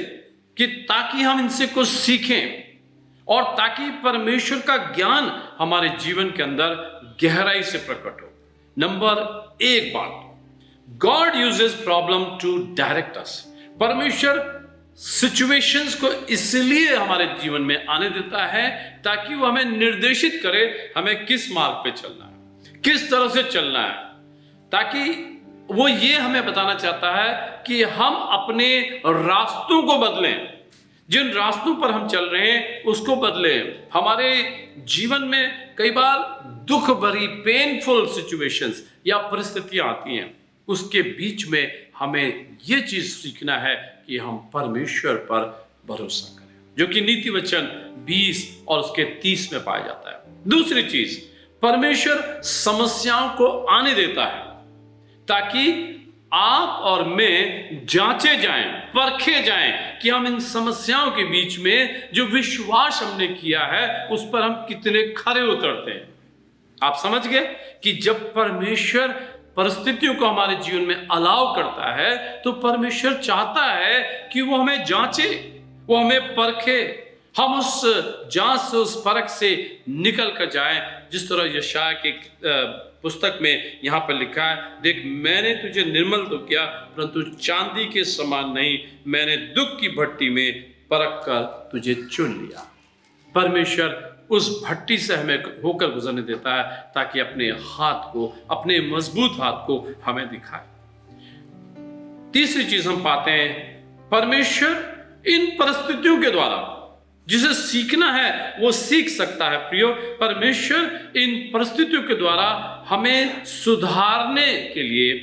कि ताकि हम इनसे कुछ सीखें और ताकि परमेश्वर का ज्ञान हमारे जीवन के अंदर गहराई से प्रकट हो। नंबर एक बात, God uses problem to direct us. परमेश्वर सिचुएशंस को इसलिए हमारे जीवन में आने देता है ताकि वो हमें निर्देशित करे, हमें किस मार्ग पे चलना है, किस तरह से चलना है, ताकि वो ये हमें बताना चाहता है कि हम अपने रास्तों को बदलें, जिन रास्तों पर हम चल रहे हैं उसको बदलें। हमारे जीवन में कई बार दुख भरी, पेनफुल सिचुएशंस या परिस्थितियां आती हैं, उसके बीच में हमें यह चीज सीखना है कि हम परमेश्वर पर भरोसा करें, जो कि नीति वचन 20 और उसके 30 में पाया जाता है। दूसरी चीज, परमेश्वर समस्याओं को आने देता है ताकि आप और मैं जांचे जाएं, परखे जाएं कि हम इन समस्याओं के बीच में जो विश्वास हमने किया है उस पर हम कितने खरे उतरते हैं। आप समझ गए कि जब परमेश्वर परिस्थितियों को हमारे जीवन में अलाउ करता है तो परमेश्वर चाहता है कि वो हमें जांचे, वो हमें परखे, हम उस जांच से, उस परख से निकल कर जाएं। जिस तरह यशाया की पुस्तक में यहां पर लिखा है, देख मैंने तुझे निर्मल तो किया परंतु चांदी के समान नहीं, मैंने दुख की भट्टी में परख कर तुझे चुन लिया। परमेश्वर उस भट्टी से हमें होकर गुजरने देता है ताकि अपने हाथ को, अपने मजबूत हाथ को हमें दिखाए। तीसरी चीज हम पाते हैं, परमेश्वर इन परिस्थितियों के द्वारा जिसे सीखना है वो सीख सकता है। प्रियो, परमेश्वर इन परिस्थितियों के द्वारा हमें सुधारने के लिए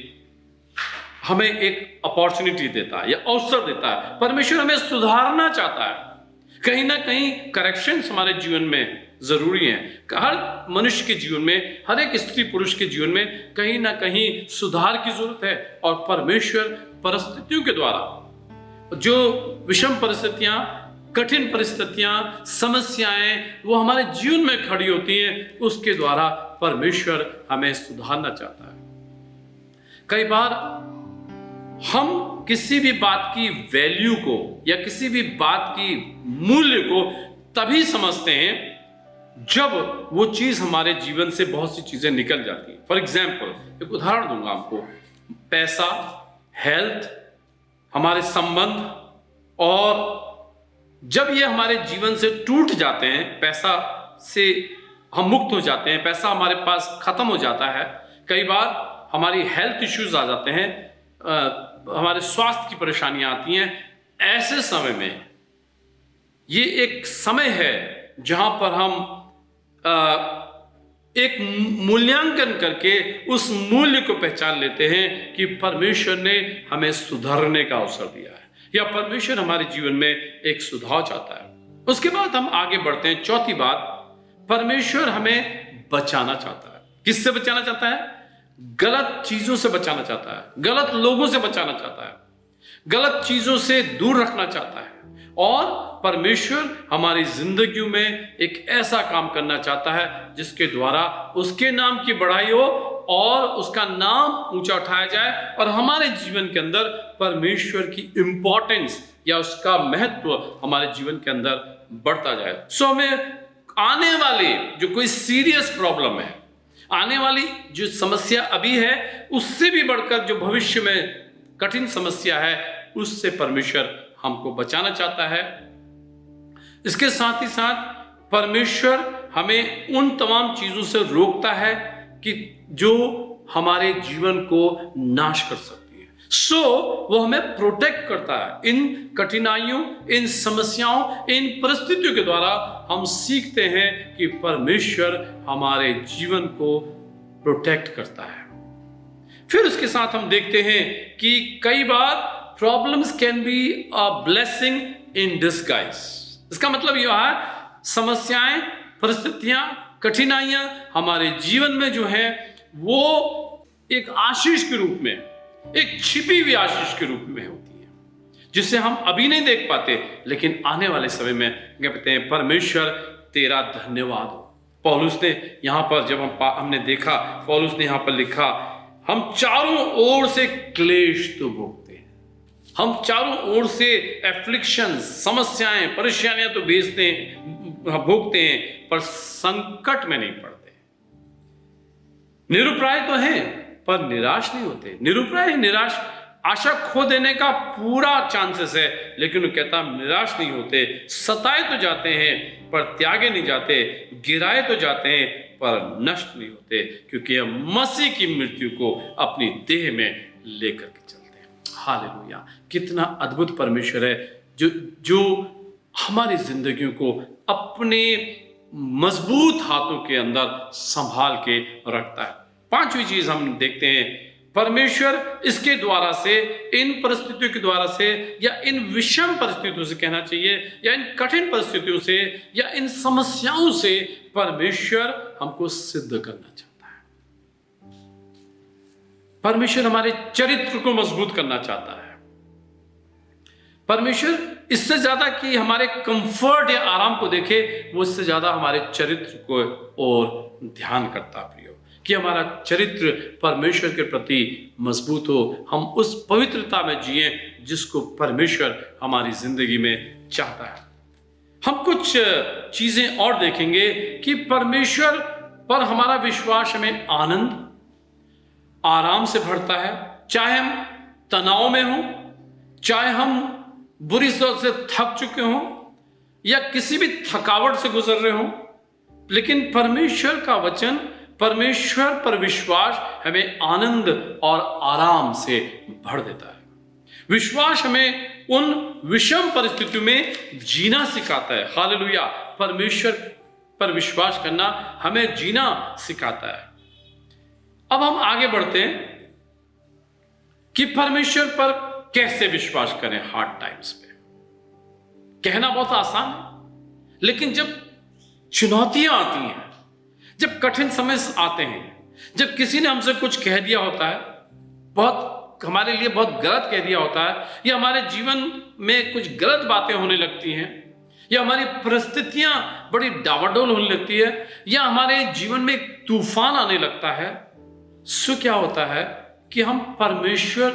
हमें एक अपॉर्चुनिटी देता है या अवसर देता है। परमेश्वर हमें सुधारना चाहता है। कहीं ना कहीं करेक्शंस हमारे जीवन में जरूरी है। हर मनुष्य के जीवन में, हर एक स्त्री पुरुष के जीवन में कहीं ना कहीं सुधार की जरूरत है। और परमेश्वर परिस्थितियों के द्वारा, जो विषम परिस्थितियां, कठिन परिस्थितियां, समस्याएं वो हमारे जीवन में खड़ी होती हैं, उसके द्वारा परमेश्वर हमें सुधारना चाहता है। कई बार हम किसी भी बात की वैल्यू को या किसी भी बात की मूल्य को तभी समझते हैं जब वो चीज हमारे जीवन से बहुत सी चीजें निकल जाती हैं। फॉर एग्जाम्पल, एक उदाहरण दूंगा आपको। पैसा, हेल्थ, हमारे संबंध, और जब ये हमारे जीवन से टूट जाते हैं, पैसा से हम मुक्त हो जाते हैं, पैसा हमारे पास खत्म हो जाता है, कई बार हमारी हेल्थ इश्यूज आ जाते हैं, हमारे स्वास्थ्य की परेशानियां आती हैं। ऐसे समय में ये एक समय है जहां पर हम एक मूल्यांकन करके उस मूल्य को पहचान लेते हैं कि परमेश्वर ने हमें सुधारने का अवसर दिया है या परमेश्वर हमारे जीवन में एक सुधार चाहता है। उसके बाद हम आगे बढ़ते हैं। चौथी बात, परमेश्वर हमें बचाना चाहता है। किससे बचाना चाहता है? गलत चीजों से बचाना चाहता है, गलत लोगों से बचाना चाहता है, गलत चीजों से दूर रखना चाहता है। और परमेश्वर हमारी जिंदगी में एक ऐसा काम करना चाहता है जिसके द्वारा उसके नाम की बढ़ाई हो और उसका नाम ऊंचा उठाया जाए और हमारे जीवन के अंदर परमेश्वर की इंपॉर्टेंस या उसका महत्व हमारे जीवन के अंदर बढ़ता जाए। सो हमें आने वाली जो कोई सीरियस प्रॉब्लम है, आने वाली जो समस्या अभी है, उससे भी बढ़कर जो भविष्य में कठिन समस्या है, उससे परमेश्वर हमको बचाना चाहता है। इसके साथ ही साथ परमेश्वर हमें उन तमाम चीजों से रोकता है कि जो हमारे जीवन को नाश कर सकती है। सो वो हमें प्रोटेक्ट करता है। इन कठिनाइयों, इन समस्याओं, इन परिस्थितियों के द्वारा हम सीखते हैं कि परमेश्वर हमारे जीवन को प्रोटेक्ट करता है। फिर उसके साथ हम देखते हैं कि कई बार problems can be a blessing in disguise. इसका मतलब यह है, समस्याएं, परिस्थितियां, कठिनाइयां हमारे जीवन में जो है वो एक आशीष के रूप में, एक छिपी हुई आशीष के रूप में होती है, जिसे हम अभी नहीं देख पाते, लेकिन आने वाले समय में कहते हैं परमेश्वर तेरा धन्यवाद हो। पौलुस ने यहां पर, जब हमने देखा, पौलुस ने यहां पर लिखा, हम चारों ओर से क्लेश तो भोगते हैं, हम चारों ओर से एफ्लिक्शन, समस्याएं, परेशानियां तो भोगते हैं, पर संकट में नहीं पड़ते। निरुपाय तो हैं पर निराश नहीं होते। निरुपाय, निराश, आशा खो देने का पूरा चांसेस है, लेकिन वो कहता निराश नहीं होते। सताए तो जाते हैं पर त्यागे नहीं जाते, गिराए तो जाते हैं पर नष्ट नहीं होते, क्योंकि हम मसीह की मृत्यु को अपनी देह में लेकर के चलते हैं। हालेलुया! कितना अद्भुत परमेश्वर है जो हमारी जिंदगियों को अपने मजबूत हाथों के अंदर संभाल के रखता है। पांचवी चीज हम देखते हैं, परमेश्वर इसके द्वारा से, इन परिस्थितियों के द्वारा से, या इन विषम परिस्थितियों से कहना चाहिए, या इन कठिन परिस्थितियों से, या इन समस्याओं से परमेश्वर हमको सिद्ध करना चाहता है। परमेश्वर हमारे चरित्र को मजबूत करना चाहता है। परमेश्वर इससे ज्यादा कि हमारे कंफर्ट या आराम को देखे, वो इससे ज्यादा हमारे चरित्र को और ध्यान करता है। प्रियो, कि हमारा चरित्र परमेश्वर के प्रति मजबूत हो, हम उस पवित्रता में जिए जिसको परमेश्वर हमारी जिंदगी में चाहता है। हम कुछ चीजें और देखेंगे कि परमेश्वर पर हमारा विश्वास हमें आनंद, आराम से भरता है। चाहे हम तनाव में हों, चाहे हम बुरी तरह से थक चुके हों या किसी भी थकावट से गुजर रहे हों, लेकिन परमेश्वर का वचन, परमेश्वर पर विश्वास हमें आनंद और आराम से भर देता है। विश्वास हमें उन विषम परिस्थितियों में जीना सिखाता है। हालेलुया। परमेश्वर पर विश्वास करना हमें जीना सिखाता है। अब हम आगे बढ़ते हैं कि परमेश्वर पर कैसे विश्वास करें हार्ड टाइम्स पे। कहना बहुत आसान है, लेकिन जब चुनौतियां आती हैं, जब कठिन समय आते हैं, जब किसी ने हमसे कुछ कह दिया होता है, बहुत हमारे लिए बहुत गलत कह दिया होता है, या हमारे जीवन में कुछ गलत बातें होने लगती हैं, या हमारी परिस्थितियां बड़ी डावाडोल होने लगती है, या हमारे जीवन में एक तूफान आने लगता है, सो क्या होता है कि हम परमेश्वर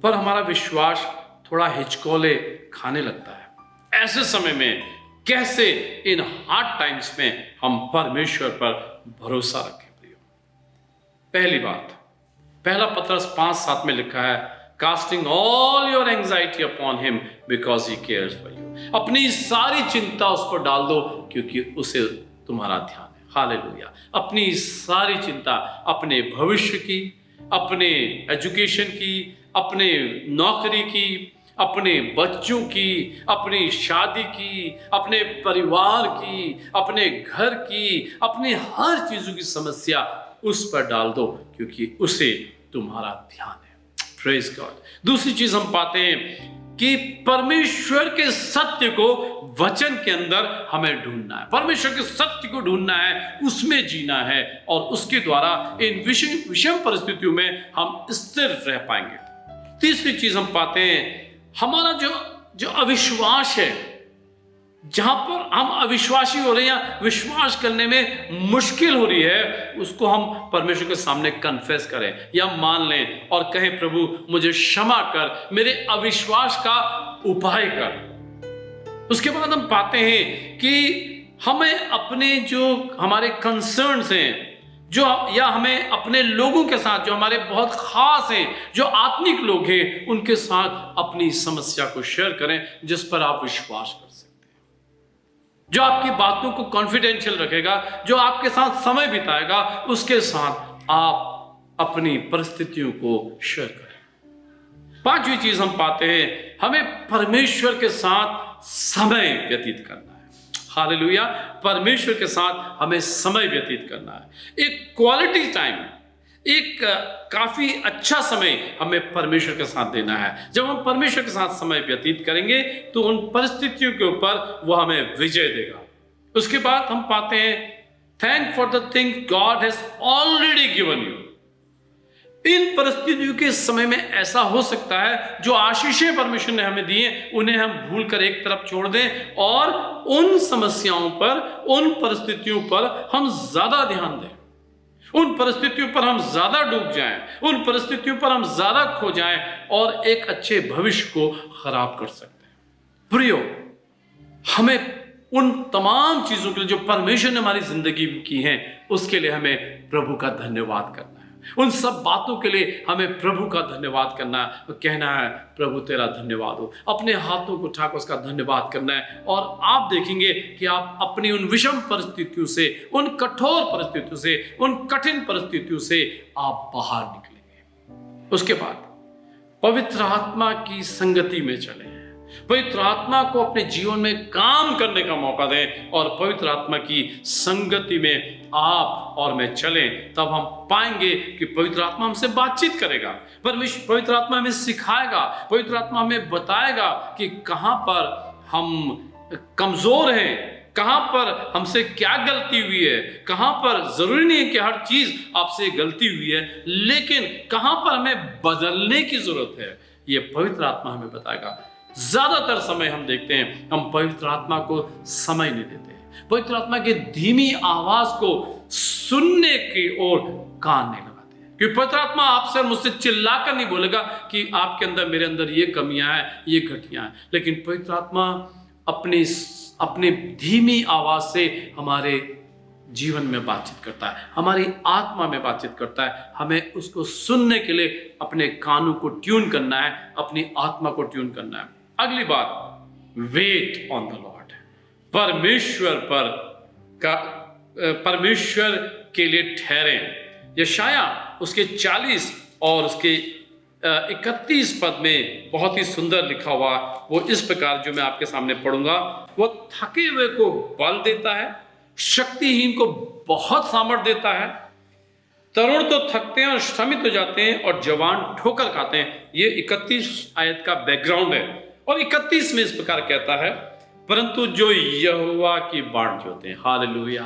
पर हमारा विश्वास थोड़ा हिचकोले खाने लगता है। ऐसे समय में कैसे इन हार्ड टाइम्स में हम परमेश्वर पर भरोसा रखें प्रियो। पहली बात, पहला पत्रस 5:7 में लिखा है, casting all your anxiety upon him because he cares for you. अपनी सारी चिंता उस पर डाल दो क्योंकि उसे तुम्हारा ध्यान है। हालेलुया। अपनी सारी चिंता अपने भविष्य की, अपने एजुकेशन की, अपने नौकरी की, अपने बच्चों की, अपनी शादी की, अपने परिवार की, अपने घर की, अपनी हर चीजों की समस्या उस पर डाल दो क्योंकि उसे तुम्हारा ध्यान है। Praise God. दूसरी चीज हम पाते हैं कि परमेश्वर के सत्य को वचन के अंदर हमें ढूंढना है। परमेश्वर के सत्य को ढूंढना है, उसमें जीना है, और उसके द्वारा इन विषम परिस्थितियों में हम स्थिर रह पाएंगे। तीसरी चीज हम पाते हैं, हमारा जो अविश्वास है, जहां पर हम अविश्वासी हो रहे हैं या विश्वास करने में मुश्किल हो रही है, उसको हम परमेश्वर के सामने कन्फेस करें या मान लें और कहें, प्रभु मुझे क्षमा कर, मेरे अविश्वास का उपाय कर। उसके बाद हम पाते हैं कि हमें अपने जो हमारे कंसर्न्स हैं, जो या हमें अपने लोगों के साथ जो हमारे बहुत खास हैं, जो आत्मिक लोग हैं, उनके साथ अपनी समस्या को शेयर करें जिस पर आप विश्वास कर सकते हैं, जो आपकी बातों को कॉन्फिडेंशियल रखेगा, जो आपके साथ समय बिताएगा, उसके साथ आप अपनी परिस्थितियों को शेयर करें। पांचवी चीज हम पाते हैं, हमें परमेश्वर के साथ समय व्यतीत करना है। हालेलुया। परमेश्वर के साथ हमें समय व्यतीत करना है। एक क्वालिटी टाइम, एक काफी अच्छा समय हमें परमेश्वर के साथ देना है। जब हम परमेश्वर के साथ समय व्यतीत करेंगे तो उन परिस्थितियों के ऊपर वो हमें विजय देगा। उसके बाद हम पाते हैं, thank for the thing God has already given you. इन परिस्थितियों के समय में ऐसा हो सकता है जो आशीषें परमेश्वर ने हमें दी हैं, उन्हें हम भूलकर एक तरफ छोड़ दें और उन समस्याओं पर, उन परिस्थितियों पर हम ज्यादा ध्यान दें, उन परिस्थितियों पर हम ज्यादा डूब जाएं, उन परिस्थितियों पर हम ज्यादा खो जाएं और एक अच्छे भविष्य को खराब कर सकते हैं। प्रियो, हमें उन तमाम चीजों के लिए जो परमेश्वर ने हमारी जिंदगी में की हैं, उसके लिए हमें प्रभु का धन्यवाद करना है। उन सब बातों के लिए हमें प्रभु का धन्यवाद करना है और कहना है, प्रभु तेरा धन्यवाद हो। अपने हाथों को उठाकर उसका धन्यवाद करना है और आप देखेंगे कि आप अपनी उन विषम परिस्थितियों से, उन कठोर परिस्थितियों से, उन कठिन परिस्थितियों से आप बाहर निकलेंगे। उसके बाद पवित्र आत्मा की संगति में चलें, पवित्र आत्मा को अपने जीवन में काम करने का मौका दें और पवित्र आत्मा की संगति में आप और मैं चलें। तब हम पाएंगे कि पवित्र आत्मा हमसे बातचीत करेगा, पवित्र आत्मा हमें सिखाएगा, पवित्र आत्मा हमें बताएगा कि कहां पर हम कमजोर हैं, कहां पर हमसे क्या गलती हुई है, कहां पर जरूरी नहीं है कि हर चीज आपसे गलती हुई है, लेकिन कहां पर हमें बदलने की जरूरत है, ये पवित्र आत्मा हमें बताएगा। ज्यादातर समय हम देखते हैं हम पवित्र आत्मा को समय नहीं देते, पवित्र आत्मा की धीमी आवाज को सुनने की ओर कान नहीं लगाते हैं। क्योंकि पवित्र आत्मा आपसे और मुझसे चिल्लाकर नहीं बोलेगा कि आपके अंदर, मेरे अंदर ये कमियां हैं, ये घटियां हैं, लेकिन पवित्र आत्मा अपने धीमी आवाज से हमारे जीवन में बातचीत करता है, हमारी आत्मा में बातचीत करता है। हमें उसको सुनने के लिए अपने कानों को ट्यून करना है, अपनी आत्मा को ट्यून करना है। अगली बात, वेट ऑन द लॉर्ड। परमेश्वर के लिए ठहरें। यशाया उसके 40 और उसके 31 पद में बहुत ही सुंदर लिखा हुआ, वो इस प्रकार जो मैं आपके सामने पढ़ूंगा। वो थके हुए को बल देता है, शक्तिहीन को बहुत सामर्थ्य देता है। तरुण तो थकते हैं और श्रमित हो जाते हैं और जवान ठोकर खाते हैं। ये 31 आयत का बैकग्राउंड है। और 31 में इस प्रकार कहता है, परंतु जो यहोवा की बाट जोते हैं, hallelujah,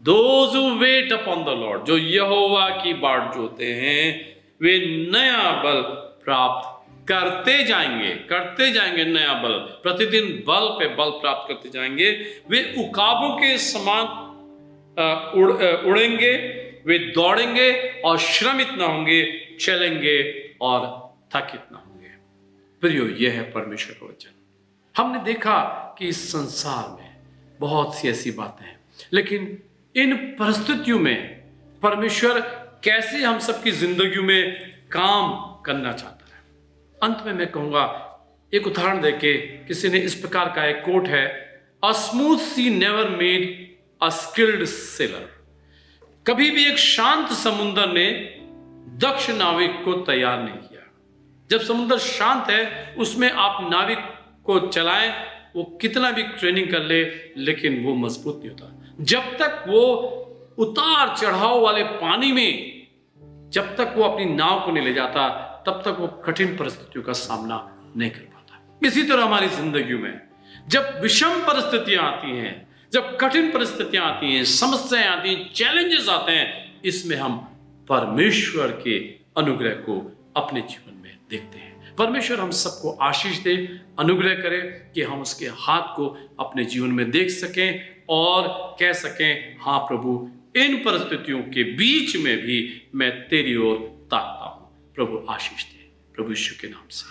those who weight upon the Lord, जो यहोवा की बाट जोते हैं वे नया बल प्राप्त करते जाएंगे नया बल, प्रतिदिन बल पे बल प्राप्त करते जाएंगे। वे उकाबों के समान उड़ेंगे, वे दौड़ेंगे और श्रमित ना होंगे, चलेंगे और थकित ना होंगे। प्रियो, यह है परमेश्वर का वचन। हमने देखा कि इस संसार में बहुत सी ऐसी बातें हैं, लेकिन इन परिस्थितियों में परमेश्वर कैसे हम सबकी जिंदगी में काम करना चाहता है। अंत में मैं कहूंगा, एक उदाहरण देके, किसी ने इस प्रकार का एक कोट है, a smooth sea never made a skilled sailor. कभी भी एक शांत समुद्र ने दक्ष नाविक को तैयार नहीं किया। जब समुद्र शांत है, उसमें आप नाविक को चलाएं, वो कितना भी ट्रेनिंग कर ले, लेकिन वो मजबूत नहीं होता। जब तक वो उतार चढ़ाव वाले पानी में, जब तक वो अपनी नाव को नहीं ले जाता, तब तक वो कठिन परिस्थितियों का सामना नहीं कर पाता। इसी तरह हमारी जिंदगी में जब विषम परिस्थितियां आती हैं, जब कठिन परिस्थितियां आती हैं, समस्याएं आती हैं, चैलेंजेस आते हैं, इसमें हम परमेश्वर के अनुग्रह को अपने जीवन में देखते हैं। परमेश्वर हम सबको आशीष दे, अनुग्रह करे कि हम उसके हाथ को अपने जीवन में देख सकें और कह सकें, हाँ प्रभु, इन परिस्थितियों के बीच में भी मैं तेरी ओर ताकता हूं। प्रभु आशीष दे, प्रभु यीशु के नाम से,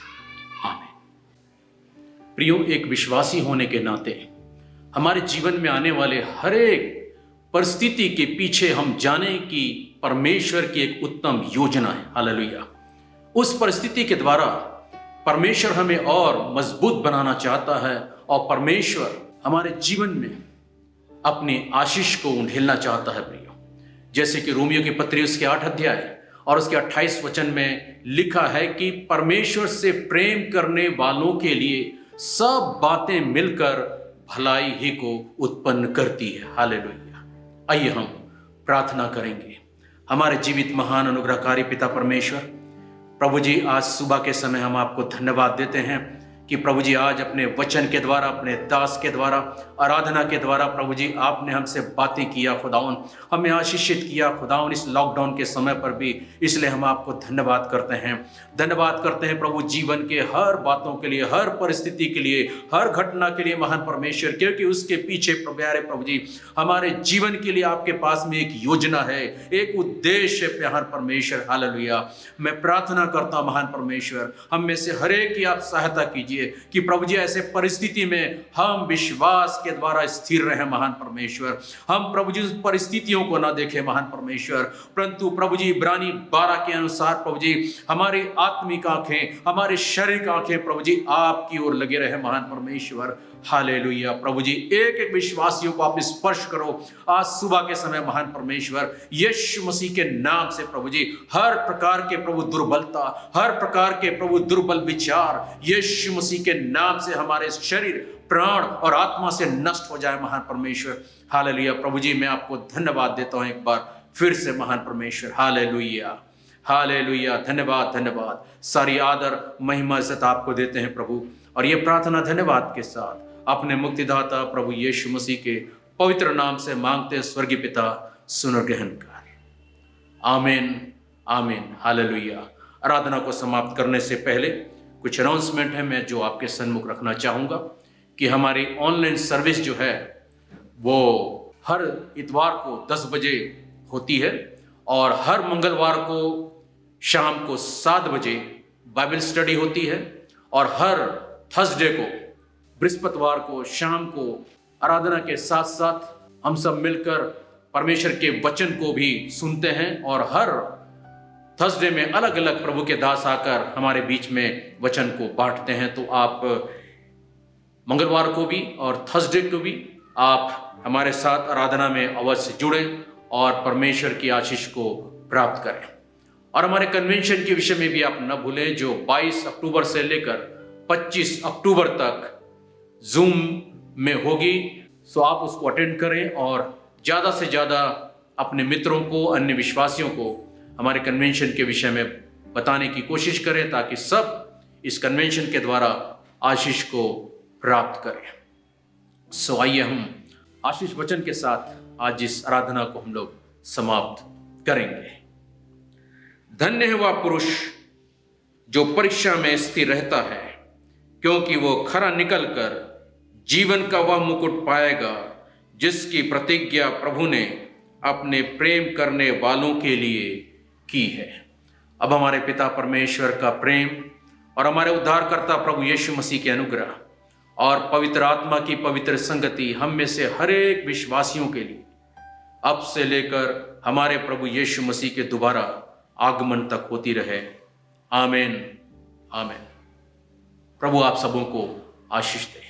आमीन। प्रियो, एक विश्वासी होने के नाते हमारे जीवन में आने वाले हर एक परिस्थिति के पीछे हम जाने कि परमेश्वर की एक उत्तम योजना है। हालेलुया। उस परिस्थिति के द्वारा परमेश्वर हमें और मजबूत बनाना चाहता है और परमेश्वर हमारे जीवन में अपनी आशीष को उंडेलना चाहता है। प्रियो, जैसे कि रोमियो की पत्री उसके 8 अध्याय और उसके 28 वचन में लिखा है कि परमेश्वर से प्रेम करने वालों के लिए सब बातें मिलकर भलाई ही को उत्पन्न करती है। हालेलुया। आइए हम प्रार्थना करेंगे। हमारे जीवित महान अनुग्रहकारी पिता परमेश्वर, प्रभु जी, आज सुबह के समय हम आपको धन्यवाद देते हैं कि प्रभु जी आज अपने वचन के द्वारा, अपने दास के द्वारा, आराधना के द्वारा प्रभु जी आपने हमसे बातें किया खुदावन, हमें आशीषित किया खुदावन इस लॉकडाउन के समय पर भी। इसलिए हम आपको धन्यवाद करते हैं, धन्यवाद करते हैं प्रभु जीवन के हर बातों के लिए, हर परिस्थिति के लिए, हर घटना के लिए महान परमेश्वर, क्योंकि उसके पीछे प्यारे प्रभु जी हमारे जीवन के लिए आपके पास में एक योजना है, एक उद्देश्य है महान परमेश्वर। हालेलुया। मैं प्रार्थना करता हूं महान परमेश्वर, हम में से हर एक की आप सहायता कीजिए कि प्रभु जी ऐसे परिस्थिति में हम विश्वास के द्वारा स्थिर रहे महान परमेश्वर। हम प्रभु जी उस परिस्थितियों को ना देखें महान परमेश्वर, परंतु प्रभु जी इब्रानी 12 के अनुसार प्रभु जी हमारी आत्मिक आंखें, हमारे शारीरिक आंखें प्रभु जी आपकी ओर लगे रहे महान परमेश्वर। हालेलुया। प्रभु जी एक एक विश्वासियों को आप स्पर्श करो आज सुबह के समय महान परमेश्वर, यीशु मसीह के नाम से प्रभु जी हर प्रकार के प्रभु दुर्बलता, हर प्रकार के प्रभु दुर्बल विचार यीशु मसीह के नाम से हमारे शरीर, प्राण और आत्मा से नष्ट हो जाए महान परमेश्वर। हालेलुया। प्रभु जी मैं आपको धन्यवाद देता हूं एक बार फिर से महान परमेश्वर। Hallelujah, hallelujah. धन्यवाद, धन्यवाद। सारी आदर, महिमा, इज्जत आपको देते हैं प्रभु, और ये प्रार्थना धन्यवाद के साथ अपने मुक्तिदाता प्रभु यीशु मसीह के पवित्र नाम से मांगते स्वर्गीय पिता, सुन और ग्रहण कर। आमीन, आमीन। हालेलुया। आराधना को समाप्त करने से पहले कुछ अनाउंसमेंट है मैं जो आपके सन्मुख रखना चाहूँगा कि हमारी ऑनलाइन सर्विस जो है वो हर इतवार को 10 बजे होती है और हर मंगलवार को शाम को 7 बजे बाइबल स्टडी होती है और हर थर्सडे को, बृहस्पतिवार को शाम को आराधना के साथ साथ हम सब मिलकर परमेश्वर के वचन को भी सुनते हैं और हर थर्सडे में अलग अलग प्रभु के दास आकर हमारे बीच में वचन को बांटते हैं। तो आप मंगलवार को भी और थर्सडे को भी आप हमारे साथ आराधना में अवश्य जुड़ें और परमेश्वर की आशीष को प्राप्त करें। और हमारे कन्वेंशन के विषय में भी आप न भूलें, जो 22 अक्टूबर से लेकर 25 अक्टूबर तक जूम में होगी। सो आप उसको अटेंड करें और ज़्यादा से ज़्यादा अपने मित्रों को, अन्य विश्वासियों को हमारे कन्वेंशन के विषय में बताने की कोशिश करें, ताकि सब इस कन्वेंशन के द्वारा आशीष को प्राप्त करें। सो आइए हम आशीष वचन के साथ आज इस आराधना को हम लोग समाप्त करेंगे। धन्य है वह पुरुष जो परीक्षा में स्थिर रहता है, क्योंकि वो खरा निकलकर जीवन का वह मुकुट पाएगा जिसकी प्रतिज्ञा प्रभु ने अपने प्रेम करने वालों के लिए की है। अब हमारे पिता परमेश्वर का प्रेम और हमारे उद्धारकर्ता प्रभु यीशु मसीह के अनुग्रह और पवित्र आत्मा की पवित्र संगति हम में से हर एक विश्वासियों के लिए अब से लेकर हमारे प्रभु यीशु मसीह के दोबारा आगमन तक होती रहे। आमीन, आमीन। प्रभु आप सबों को आशीष दे।